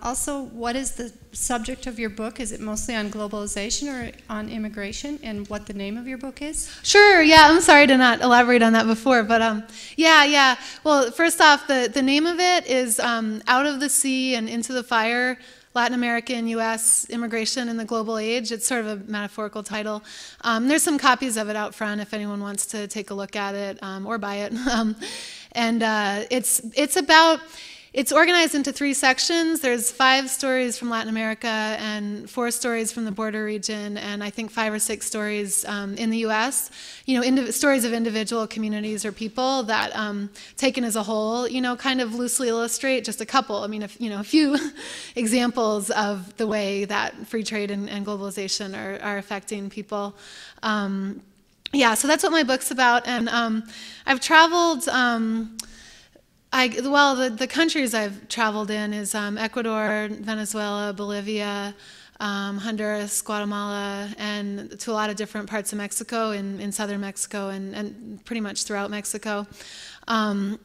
also what is the subject of your book? Is it mostly on globalization or on immigration, and what the name of your book is? Sure, yeah, I'm sorry to not elaborate on that before, but yeah. Well, first off, the name of it is Out of the Sea and Into the Fire, Latin American-U.S. Immigration in the Global Age. It's sort of a metaphorical title. There's some copies of it out front if anyone wants to take a look at it or buy it. It's organized into 3 sections. There's 5 stories from Latin America and 4 stories from the border region, and I think 5 or 6 stories in the U.S. Stories of individual communities or people that, taken as a whole, kind of loosely illustrate just a couple. I mean, a few examples of the way that free trade and globalization are affecting people. Yeah, so that's what my book's about, and I've traveled. The countries I've traveled in is Ecuador, Venezuela, Bolivia, Honduras, Guatemala, and to a lot of different parts of Mexico, in southern Mexico, and pretty much throughout Mexico. And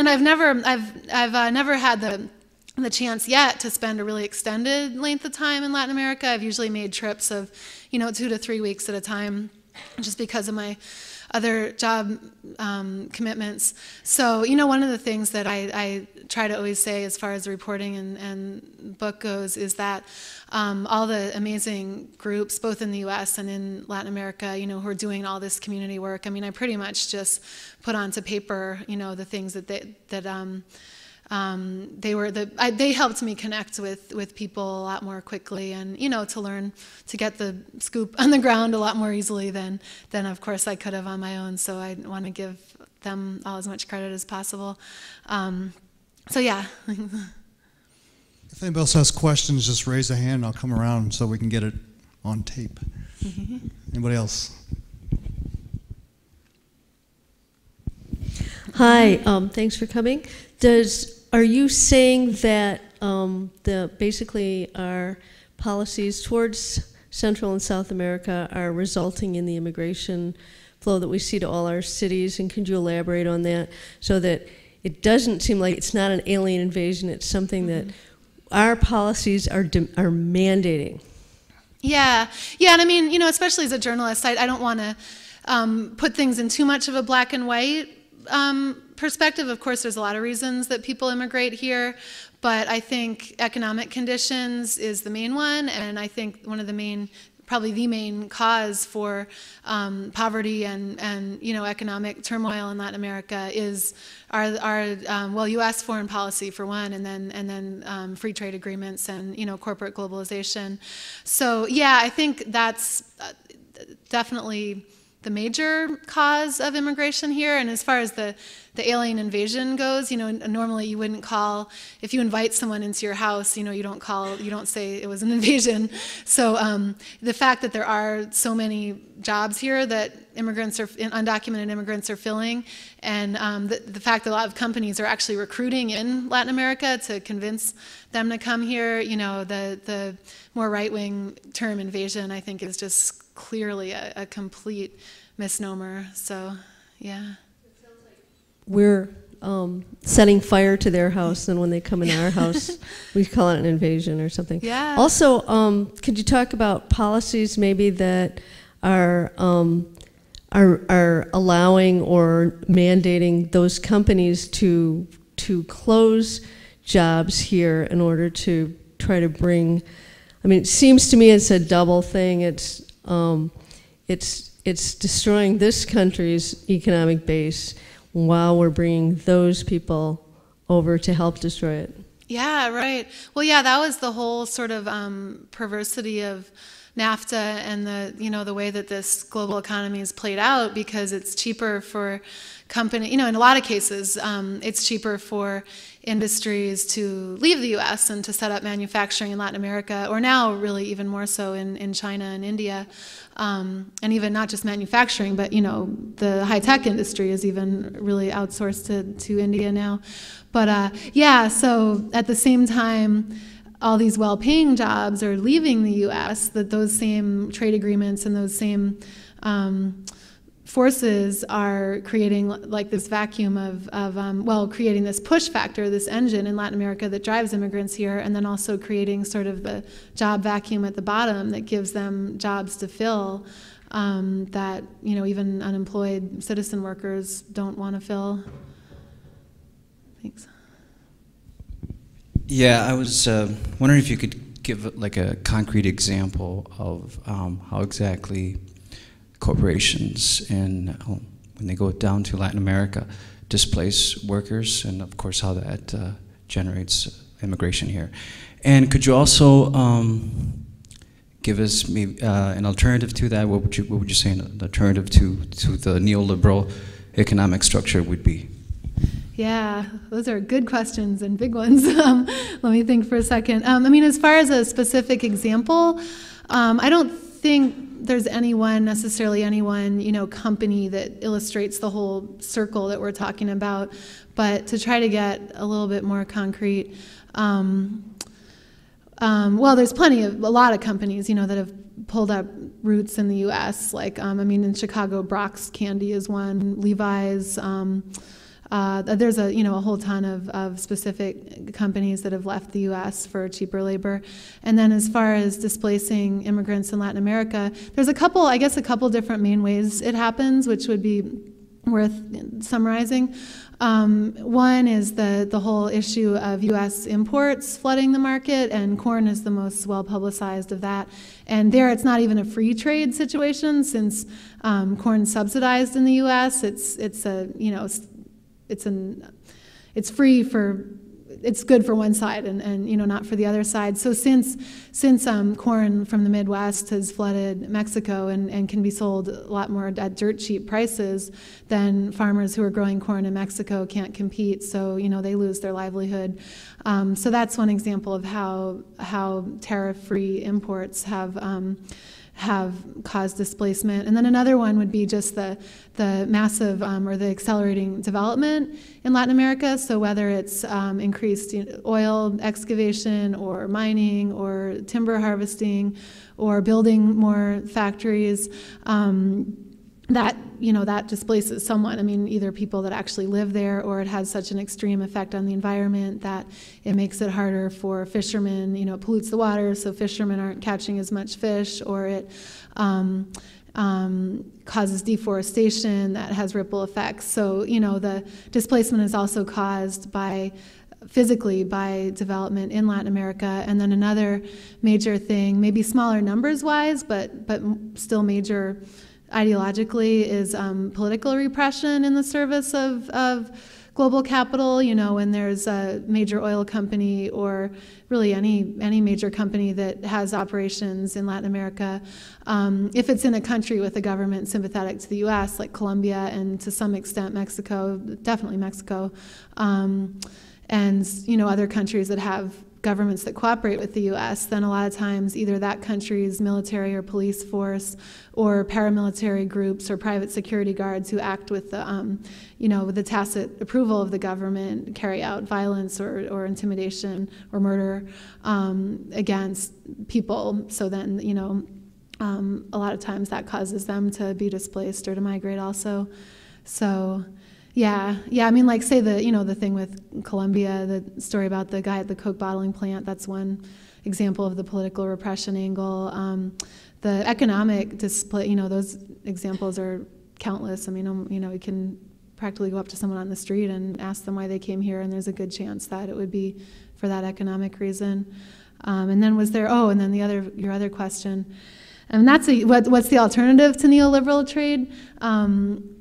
I've never had the chance yet to spend a really extended length of time in Latin America. I've usually made trips of 2 to 3 weeks at a time, just because of my other job commitments. So, one of the things that I try to always say as far as the reporting and book goes is that all the amazing groups, both in the U.S. and in Latin America, who are doing all this community work, I mean, I pretty much just put onto paper, the things that they helped me connect with people a lot more quickly, and to learn to get the scoop on the ground a lot more easily than of course I could have on my own. So I want to give them all as much credit as possible. So yeah. If anybody else has questions, just raise a hand. I'll come around so we can get it on tape. Anybody else? Hi, thanks for coming. Are you saying that basically our policies towards Central and South America are resulting in the immigration flow that we see to all our cities, and could you elaborate on that so that it doesn't seem like it's not an alien invasion, it's something that our policies are mandating? Yeah, and I mean, especially as a journalist, I don't want to put things in too much of a black and white perspective. Of course, there's a lot of reasons that people immigrate here, but I think economic conditions is the main one, and I think one of the main, probably the main cause for poverty and economic turmoil in Latin America is our U.S. foreign policy for one, and then free trade agreements and corporate globalization. So yeah, I think that's definitely the major cause of immigration here. And as far as the alien invasion goes, normally you wouldn't call, if you invite someone into your house, you don't say it was an invasion. So the fact that there are so many jobs here that undocumented immigrants are filling, and the fact that a lot of companies are actually recruiting in Latin America to convince them to come here, the more right-wing term invasion, I think, is just clearly a complete misnomer. So, yeah. We're setting fire to their house, and when they come into our house, we call it an invasion or something. Yeah. Also, could you talk about policies maybe that are allowing or mandating those companies to close jobs here in order to try to bring? I mean, it seems to me it's a double thing. It's destroying this country's economic base while we're bringing those people over to help destroy it. Yeah, right. Well, yeah, that was the whole sort of perversity of NAFTA and the way that this global economy is played out, because it's cheaper for company, in a lot of cases, it's cheaper for industries to leave the U.S. and to set up manufacturing in Latin America, or now really even more so in China and India, and even not just manufacturing, but the high-tech industry is even really outsourced to India now. But yeah, so at the same time, all these well-paying jobs are leaving the U.S., that those same trade agreements and those same forces are creating like this vacuum of creating this push factor, this engine in Latin America that drives immigrants here, and then also creating sort of the job vacuum at the bottom that gives them jobs to fill that even unemployed citizen workers don't want to fill. Thanks. Yeah, I was wondering if you could give like a concrete example of how exactly corporations and when they go down to Latin America displace workers, and of course how that generates immigration here. And could you also give us maybe an alternative to that? What would you say an alternative to the neoliberal economic structure would be? Yeah, those are good questions and big ones. Let me think for a second. I mean, as far as a specific example, I don't think there's necessarily any one, company that illustrates the whole circle that we're talking about. But to try to get a little bit more concrete, well, there's a lot of companies, that have pulled up roots in the U.S. Like, in Chicago, Brock's Candy is one, Levi's. There's a whole ton of specific companies that have left the U.S. for cheaper labor. And then as far as displacing immigrants in Latin America, there's a couple different main ways it happens, which would be worth summarizing. One is the whole issue of U.S. imports flooding the market, and corn is the most well-publicized of that. And there it's not even a free trade situation, since corn's subsidized in the U.S. It's free for, it's good for one side and not for the other side. So since corn from the Midwest has flooded Mexico and can be sold a lot more at dirt cheap prices, then farmers who are growing corn in Mexico can't compete. So they lose their livelihood. So that's one example of how tariff-free imports have caused displacement. And then another one would be just the massive or the accelerating development in Latin America. So whether it's increased oil excavation or mining or timber harvesting or building more factories, that, that displaces someone. I mean, either people that actually live there, or it has such an extreme effect on the environment that it makes it harder for fishermen, it pollutes the water, so fishermen aren't catching as much fish, or it causes deforestation that has ripple effects. So, the displacement is also caused physically by development in Latin America. And then another major thing, maybe smaller numbers-wise, but still major ideologically, is political repression in the service of global capital. When there's a major oil company, or really any major company that has operations in Latin America, if it's in a country with a government sympathetic to the U.S., like Colombia and to some extent Mexico, definitely Mexico, and other countries that have governments that cooperate with the U.S., then a lot of times either that country's military or police force, or paramilitary groups or private security guards who act with the, with the tacit approval of the government, carry out violence or intimidation or murder against people. So then, a lot of times that causes them to be displaced or to migrate also. So. Yeah. I mean, like, say the thing with Colombia, the story about the guy at the Coke bottling plant. That's one example of the political repression angle. The economic display, those examples are countless. I mean, you can practically go up to someone on the street and ask them why they came here, and there's a good chance that it would be for that economic reason. And then and then your other question, and that's what's the alternative to neoliberal trade?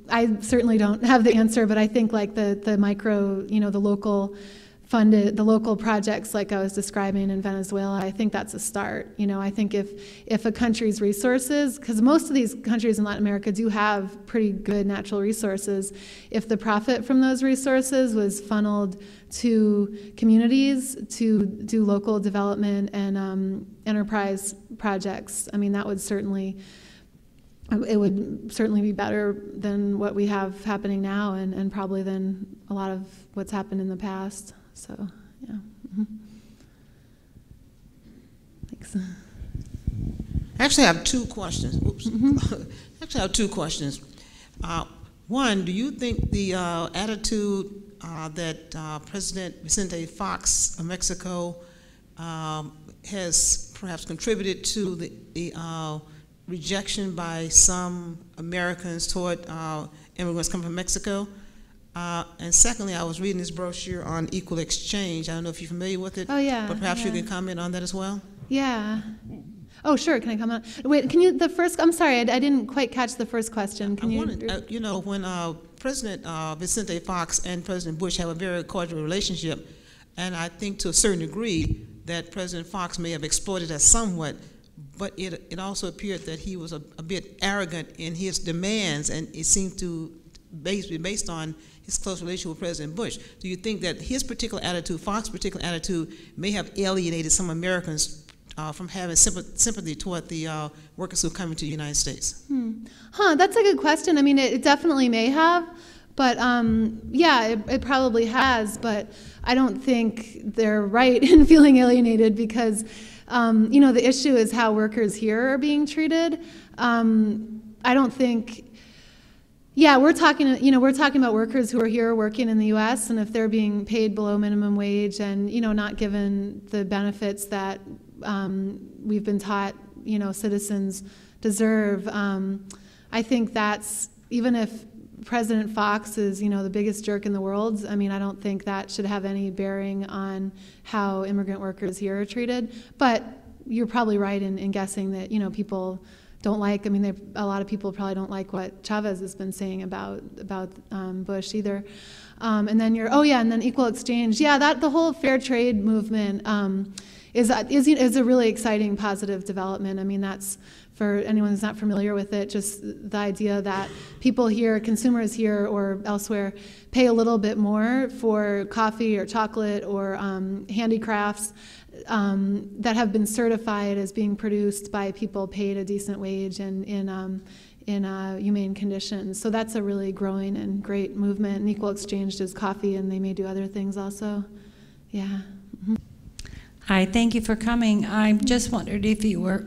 I certainly don't have the answer, but I think like the micro, the local funded, the local projects like I was describing in Venezuela, I think that's a start. I think if a country's resources, because most of these countries in Latin America do have pretty good natural resources, if the profit from those resources was funneled to communities to do local development and enterprise projects, I mean, that would certainly be better than what we have happening now, and probably than a lot of what's happened in the past. So, yeah. Mm-hmm. Thanks. Actually, I have two questions. Oops. Mm-hmm. Actually, I have two questions. One, do you think the attitude that President Vicente Fox of Mexico has perhaps contributed to the rejection by some Americans toward immigrants coming from Mexico? And secondly, I was reading this brochure on equal exchange. I don't know if you're familiar with it. Oh, yeah. But perhaps you can comment on that as well? Yeah. Oh, sure. Can I comment? Wait, can you, I'm sorry, I didn't quite catch the first question. Can you? When President Vicente Fox and President Bush have a very cordial relationship, and I think to a certain degree that President Fox may have exploited us somewhat, but it also appeared that he was a bit arrogant in his demands, and it seemed to be based on his close relationship with President Bush. Do you think that his particular attitude, Fox's particular attitude, may have alienated some Americans from having sympathy toward the workers who are coming to the United States? That's a good question. I mean, it definitely may have, but yeah, it probably has, but I don't think they're right in feeling alienated because the issue is how workers here are being treated. I don't think, we're talking about workers who are here working in the U.S. and if they're being paid below minimum wage and, not given the benefits that we've been taught, citizens deserve. I think that's, even if President Fox is, the biggest jerk in the world, I mean, I don't think that should have any bearing on how immigrant workers here are treated. But you're probably right in guessing that, people don't like, a lot of people probably don't like what Chavez has been saying about Bush either. And then equal exchange. Yeah, the whole fair trade movement is a really exciting, positive development. I mean, that's, for anyone who's not familiar with it, just the idea that people here, consumers here or elsewhere, pay a little bit more for coffee or chocolate or handicrafts that have been certified as being produced by people paid a decent wage and in humane conditions. So that's a really growing and great movement. And Equal Exchange does coffee, and they may do other things also. Yeah. Mm-hmm. Hi, thank you for coming. I just wondered if you were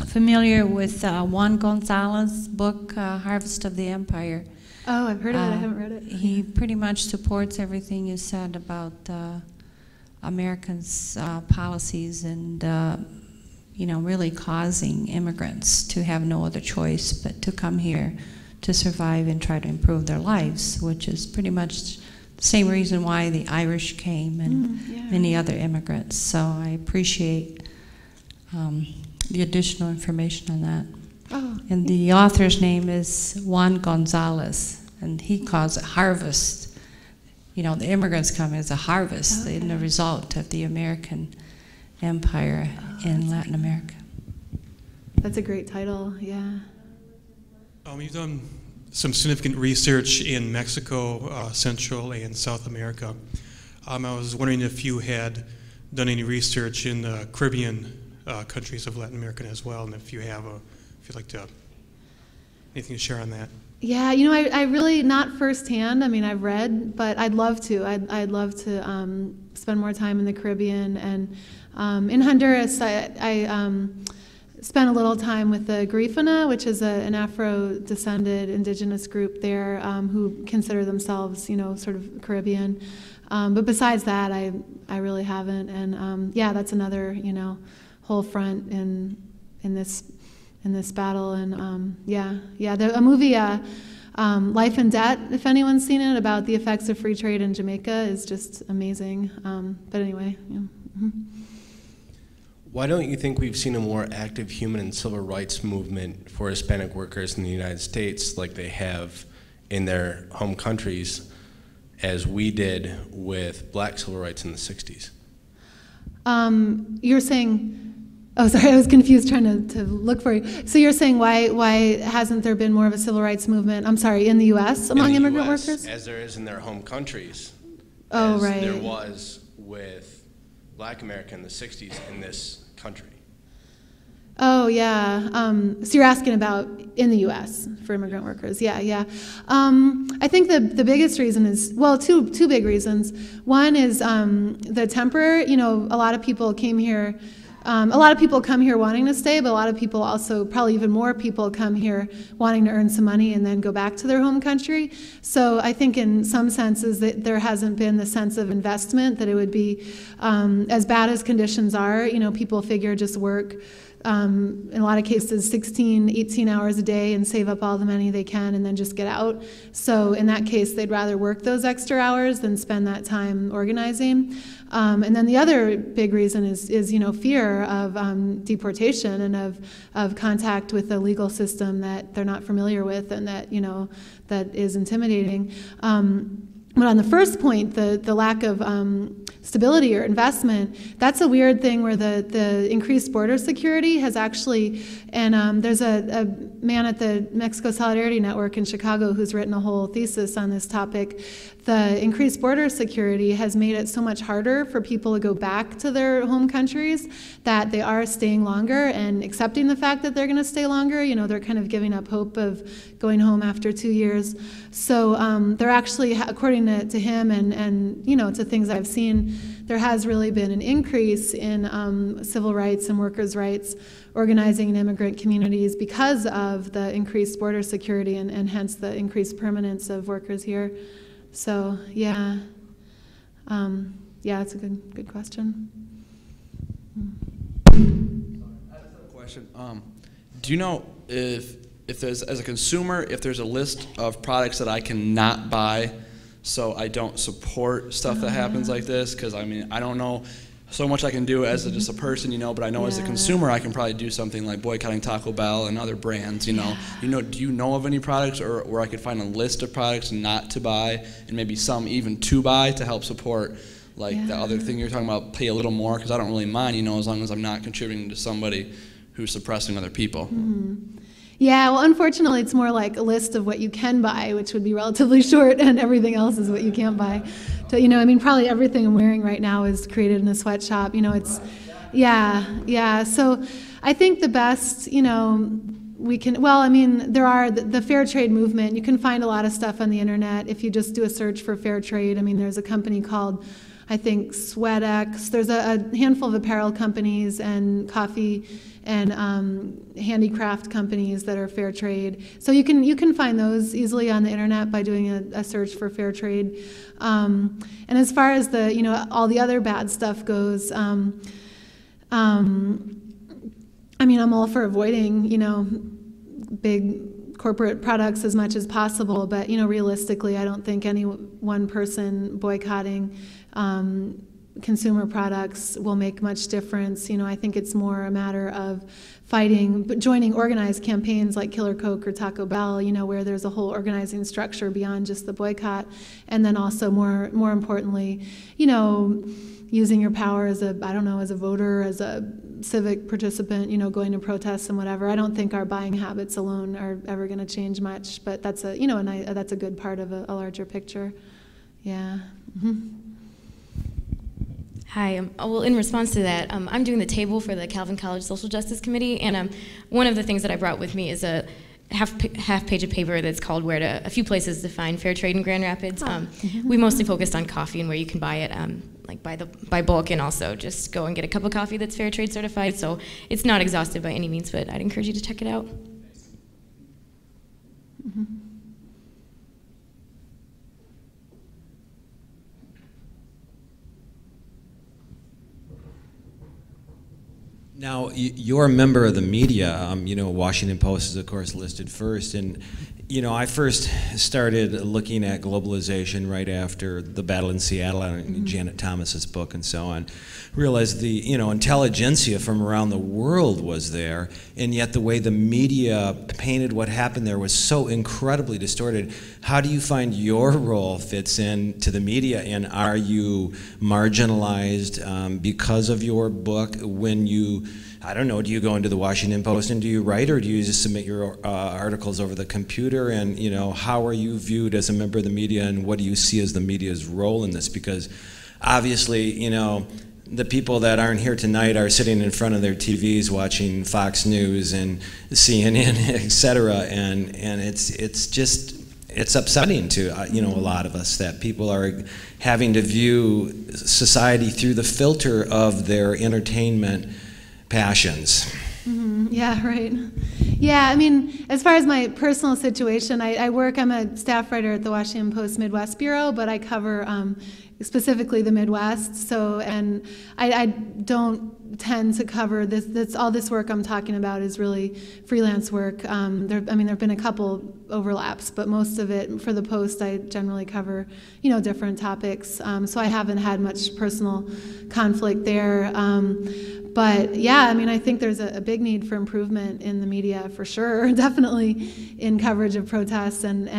familiar with Juan Gonzalez's book, Harvest of the Empire. Oh, I've heard of it. I haven't read it. He pretty much supports everything you said about Americans' policies and really causing immigrants to have no other choice but to come here to survive and try to improve their lives, which is pretty much the same reason why the Irish came and many other immigrants. So I appreciate the additional information on that. Oh. And the author's name is Juan Gonzalez, and he calls it harvest. The immigrants come as a harvest in the result of the American empire in Latin America. That's a great title, yeah. You've done some significant research in Mexico, Central and South America. I was wondering if you had done any research in the Caribbean countries of Latin America as well, and if you have, if you'd like to, anything to share on that. Yeah, I really, not firsthand, I've read, but I'd love to. I'd love to spend more time in the Caribbean. And in Honduras, I spent a little time with the Garifuna, which is an Afro-descended indigenous group there who consider themselves, sort of Caribbean. But besides that, I really haven't. And that's another, whole front in this battle. And a movie, Life and Debt, if anyone's seen it, about the effects of free trade in Jamaica is just amazing. But anyway, yeah. Mm-hmm. Why don't you think we've seen a more active human and civil rights movement for Hispanic workers in the United States like they have in their home countries as we did with black civil rights in the 60s? You're saying, oh, sorry, I was confused trying to look for you. So you're saying why hasn't there been more of a civil rights movement, in the U.S. among immigrant workers? As there is in their home countries. Oh, as right. there was with Black America in the 60s in this country. Oh, yeah. So you're asking about in the U.S. for immigrant workers. Yeah. I think the biggest reason is, two big reasons. One is the temper. A lot of people came here. A lot of people come here wanting to stay, but a lot of people also, probably even more people, come here wanting to earn some money and then go back to their home country. So I think in some senses that there hasn't been the sense of investment, that it would be, as bad as conditions are, people figure just work, in a lot of cases, 16, 18 hours a day and save up all the money they can and then just get out. So in that case, they'd rather work those extra hours than spend that time organizing. And then the other big reason is fear of deportation and of contact with a legal system that they're not familiar with and that that is intimidating. But on the first point, the lack of stability or investment, that's a weird thing where the increased border security has actually, and there's a man at the Mexico Solidarity Network in Chicago who's written a whole thesis on this topic. The increased border security has made it so much harder for people to go back to their home countries that they are staying longer and accepting the fact that they're going to stay longer. They're kind of giving up hope of going home after 2 years. So they're actually, according to him and to things I've seen, there has really been an increase in civil rights and workers' rights organizing in immigrant communities because of the increased border security and hence the increased permanence of workers here. So yeah, that's a good question. I have a question. Do you know if there's, as a consumer, if there's a list of products that I cannot buy, so I don't support stuff that happens like this? Because I don't know so much I can do as just a person, but I know as a consumer I can probably do something like boycotting Taco Bell and other brands, do you know of any products or where I could find a list of products not to buy and maybe some even to buy to help support the other thing you're talking about, pay a little more, because I don't really mind, as long as I'm not contributing to somebody who's suppressing other people. Mm-hmm. Yeah, well, unfortunately, it's more like a list of what you can buy, which would be relatively short, and everything else is what you can't buy. So, probably everything I'm wearing right now is created in a sweatshop. It's, yeah. So I think the best, we can, there are the fair trade movement. You can find a lot of stuff on the internet if you just do a search for fair trade. There's a company called, I think, SweatX. There's a handful of apparel companies and coffee handicraft companies that are fair trade. So you can find those easily on the internet by doing a search for fair trade. And as far as the all the other bad stuff goes, I mean, I'm all for avoiding, big corporate products as much as possible, but, realistically, I don't think any one person boycotting consumer products will make much difference. I think it's more a matter of joining organized campaigns like Killer Coke or Taco Bell, where there's a whole organizing structure beyond just the boycott, and then also more importantly, using your power as a voter, as a civic participant, going to protests and whatever. I don't think our buying habits alone are ever going to change much, but that's that's a good part of a larger picture. Yeah. Mm-hmm. Hi. Well, in response to that, I'm doing the table for the Calvin College Social Justice Committee, and one of the things that I brought with me is a half page of paper that's called a few places to find fair trade in Grand Rapids. We mostly focused on coffee and where you can buy it, like by bulk, and also just go and get a cup of coffee that's fair trade certified. So it's not exhaustive by any means, but I'd encourage you to check it out. Mm-hmm. Now, you're a member of the media. Washington Post is, of course, listed first. And, I first started looking at globalization right after the battle in Seattle and Janet Thomas's book and so on. Realized the, intelligentsia from around the world was there, and yet the way the media painted what happened there was so incredibly distorted. How do you find your role fits into the media, and are you marginalized because of your book when you, I don't know, do you go into the Washington Post and do you write, or do you just submit your articles over the computer? And, how are you viewed as a member of the media, and what do you see as the media's role in this? Because obviously, the people that aren't here tonight are sitting in front of their TVs watching Fox News and CNN, et cetera, and it's upsetting to a lot of us that people are having to view society through the filter of their entertainment passions. Mm-hmm. Yeah, right. Yeah, I mean, as far as my personal situation, I'm a staff writer at the Washington Post Midwest Bureau, but I cover specifically the Midwest. So, and I don't tend to cover this. All this work I'm talking about is really freelance work. There've been a couple overlaps, but most of it for the Post, I generally cover, different topics. So I haven't had much personal conflict there. But yeah, I think there's a big need for improvement in the media for sure, definitely in coverage of protests, and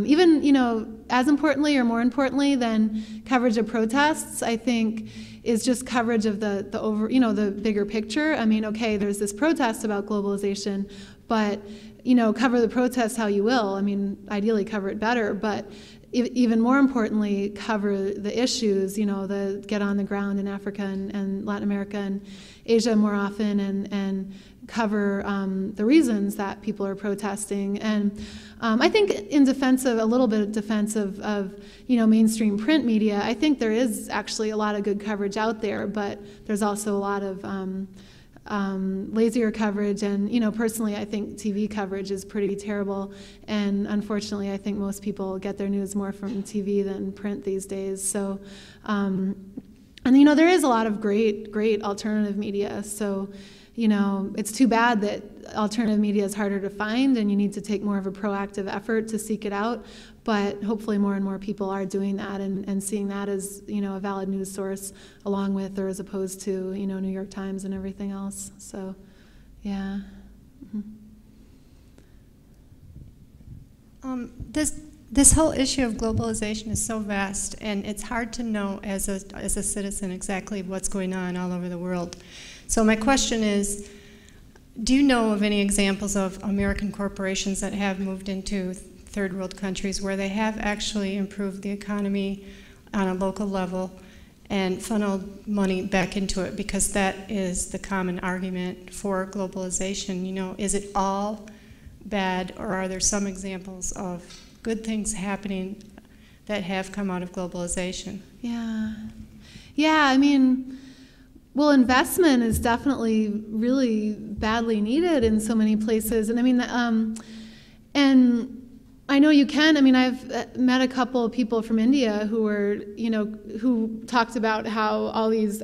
even, as importantly or more importantly than coverage of protests, I think is just coverage of the bigger picture. Okay, there's this protest about globalization, but cover the protest how you will. Ideally cover it better, but even more importantly, cover the issues, get on the ground in Africa and Latin America and Asia more often, and cover the reasons that people are protesting. And I think in defense of, a little bit of defense of mainstream print media, I think there is actually a lot of good coverage out there, but there's also a lot of lazier coverage, and personally I think TV coverage is pretty terrible, and unfortunately I think most people get their news more from TV than print these days. So and there is a lot of great alternative media, so it's too bad that alternative media is harder to find, and you need to take more of a proactive effort to seek it out. But hopefully more and more people are doing that and seeing that as a valid news source, along with, or as opposed to New York Times and everything else. So yeah. Mm-hmm. This whole issue of globalization is so vast, and it's hard to know as a citizen exactly what's going on all over the world. So my question is, do you know of any examples of American corporations that have moved into third world countries where they have actually improved the economy on a local level and funneled money back into it? Because that is the common argument for globalization. Is it all bad, or are there some examples of good things happening that have come out of globalization? Yeah. Well, investment is definitely really badly needed in so many places. And I mean, and I know you can. I mean, I've met a couple of people from India who were, who talked about how all these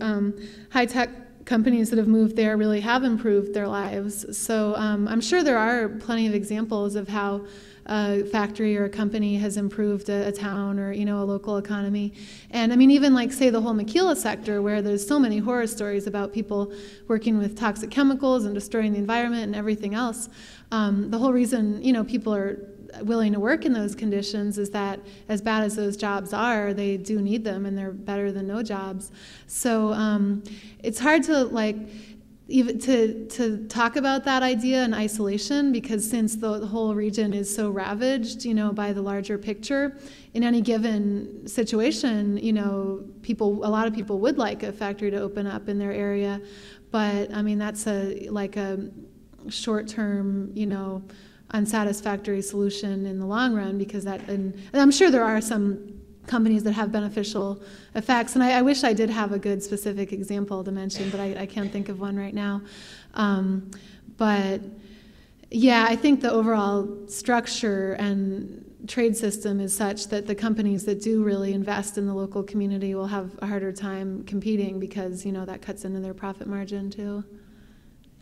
high-tech companies that have moved there really have improved their lives. So I'm sure there are plenty of examples of how a factory or a company has improved a town or, a local economy. And I mean, even like, say, the whole maquila sector, where there's so many horror stories about people working with toxic chemicals and destroying the environment and everything else. The whole reason, people are willing to work in those conditions is that, as bad as those jobs are, they do need them, and they're better than no jobs. So it's hard to even to talk about that idea in isolation, because since the whole region is so ravaged, by the larger picture, in any given situation, a lot of people would like a factory to open up in their area, but I mean, that's a short-term, unsatisfactory solution in the long run, because and I'm sure there are some companies that have beneficial effects, and I wish I did have a good specific example to mention, but I can't think of one right now. But yeah, I think the overall structure and trade system is such that the companies that do really invest in the local community will have a harder time competing, because that cuts into their profit margin too.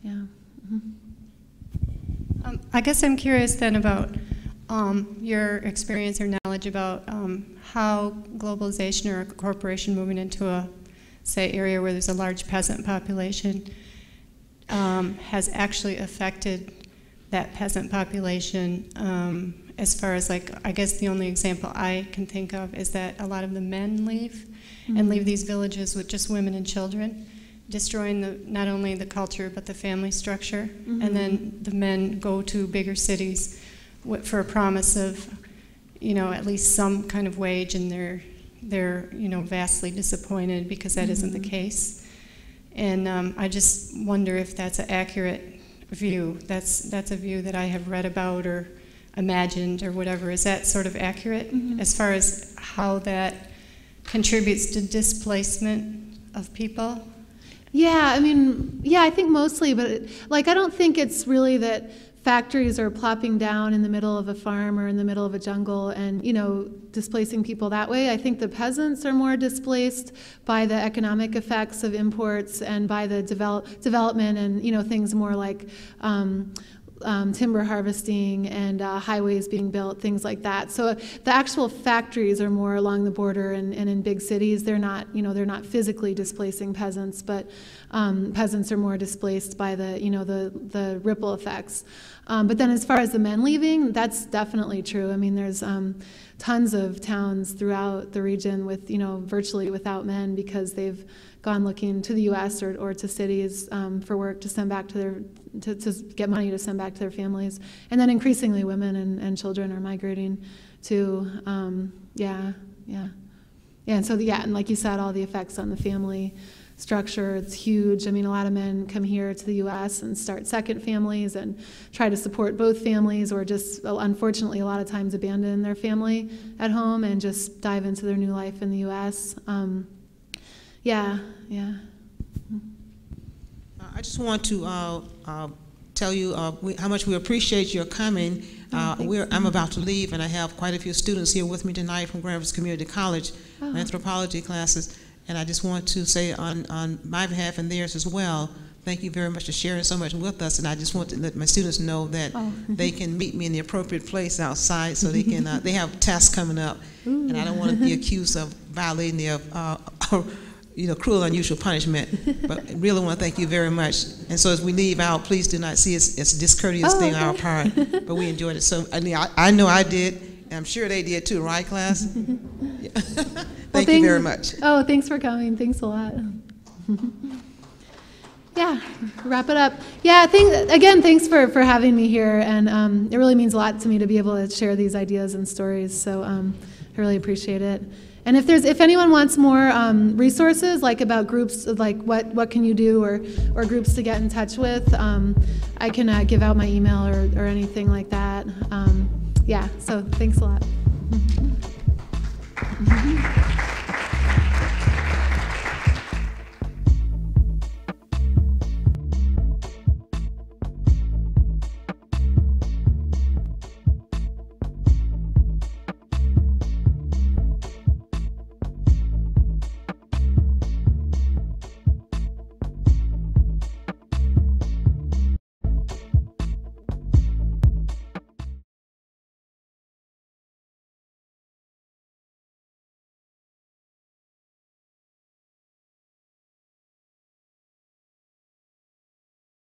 Yeah. Mm-hmm. I guess I'm curious then about your experience or knowledge about how globalization or a corporation moving into a, say, area where there's a large peasant population has actually affected that peasant population, as far as I guess the only example I can think of is that a lot of the men leave and leave these villages with just women and children, destroying not only the culture but the family structure. And then the men go to bigger cities for a promise of, at least some kind of wage, and they're vastly disappointed because that isn't the case. And I just wonder if that's an accurate view. That's a view that I have read about or imagined or whatever. Is that sort of accurate as far as how that contributes to displacement of people? Yeah, I mean, yeah, I think mostly, but I don't think it's really that factories are plopping down in the middle of a farm or in the middle of a jungle and, displacing people that way. I think the peasants are more displaced by the economic effects of imports and by the development and, things more like timber harvesting and highways being built, things like that. So the actual factories are more along the border and in big cities. They're not, they're not physically displacing peasants, but peasants are more displaced by the, the ripple effects. But then as far as the men leaving, that's definitely true. I mean, there's tons of towns throughout the region with, virtually without men, because they've gone looking to the U.S. or to cities for work to send back to their, to get money to send back to their families. And then increasingly women and children are migrating to, yeah. And so, and like you said, all the effects on the family structure, it's huge. I mean, a lot of men come here to the U.S. and start second families and try to support both families, or just, unfortunately, a lot of times abandon their family at home and just dive into their new life in the U.S. Yeah. I just want to tell you how much we appreciate your coming. I'm about to leave, and I have quite a few students here with me tonight from Grand Rapids Community College, anthropology classes, and I just want to say on my behalf and theirs as well, thank you very much for sharing so much with us, and I just want to let my students know that they can meet me in the appropriate place outside, so they can, they have tests coming up, and I don't want to be accused of violating their cruel, unusual punishment. But I really want to thank you very much. And so as we leave out, please do not see it as a discourteous thing on our part. But we enjoyed it. So I know I did, and I'm sure they did too, right, class? Thank you very much. Oh, thanks for coming. Thanks a lot. Yeah, wrap it up. Yeah, again, thanks for having me here. And it really means a lot to me to be able to share these ideas and stories. So I really appreciate it. And if anyone wants more resources, like about groups, like what can you do, or groups to get in touch with, I can give out my email or anything like that. Yeah, so thanks a lot.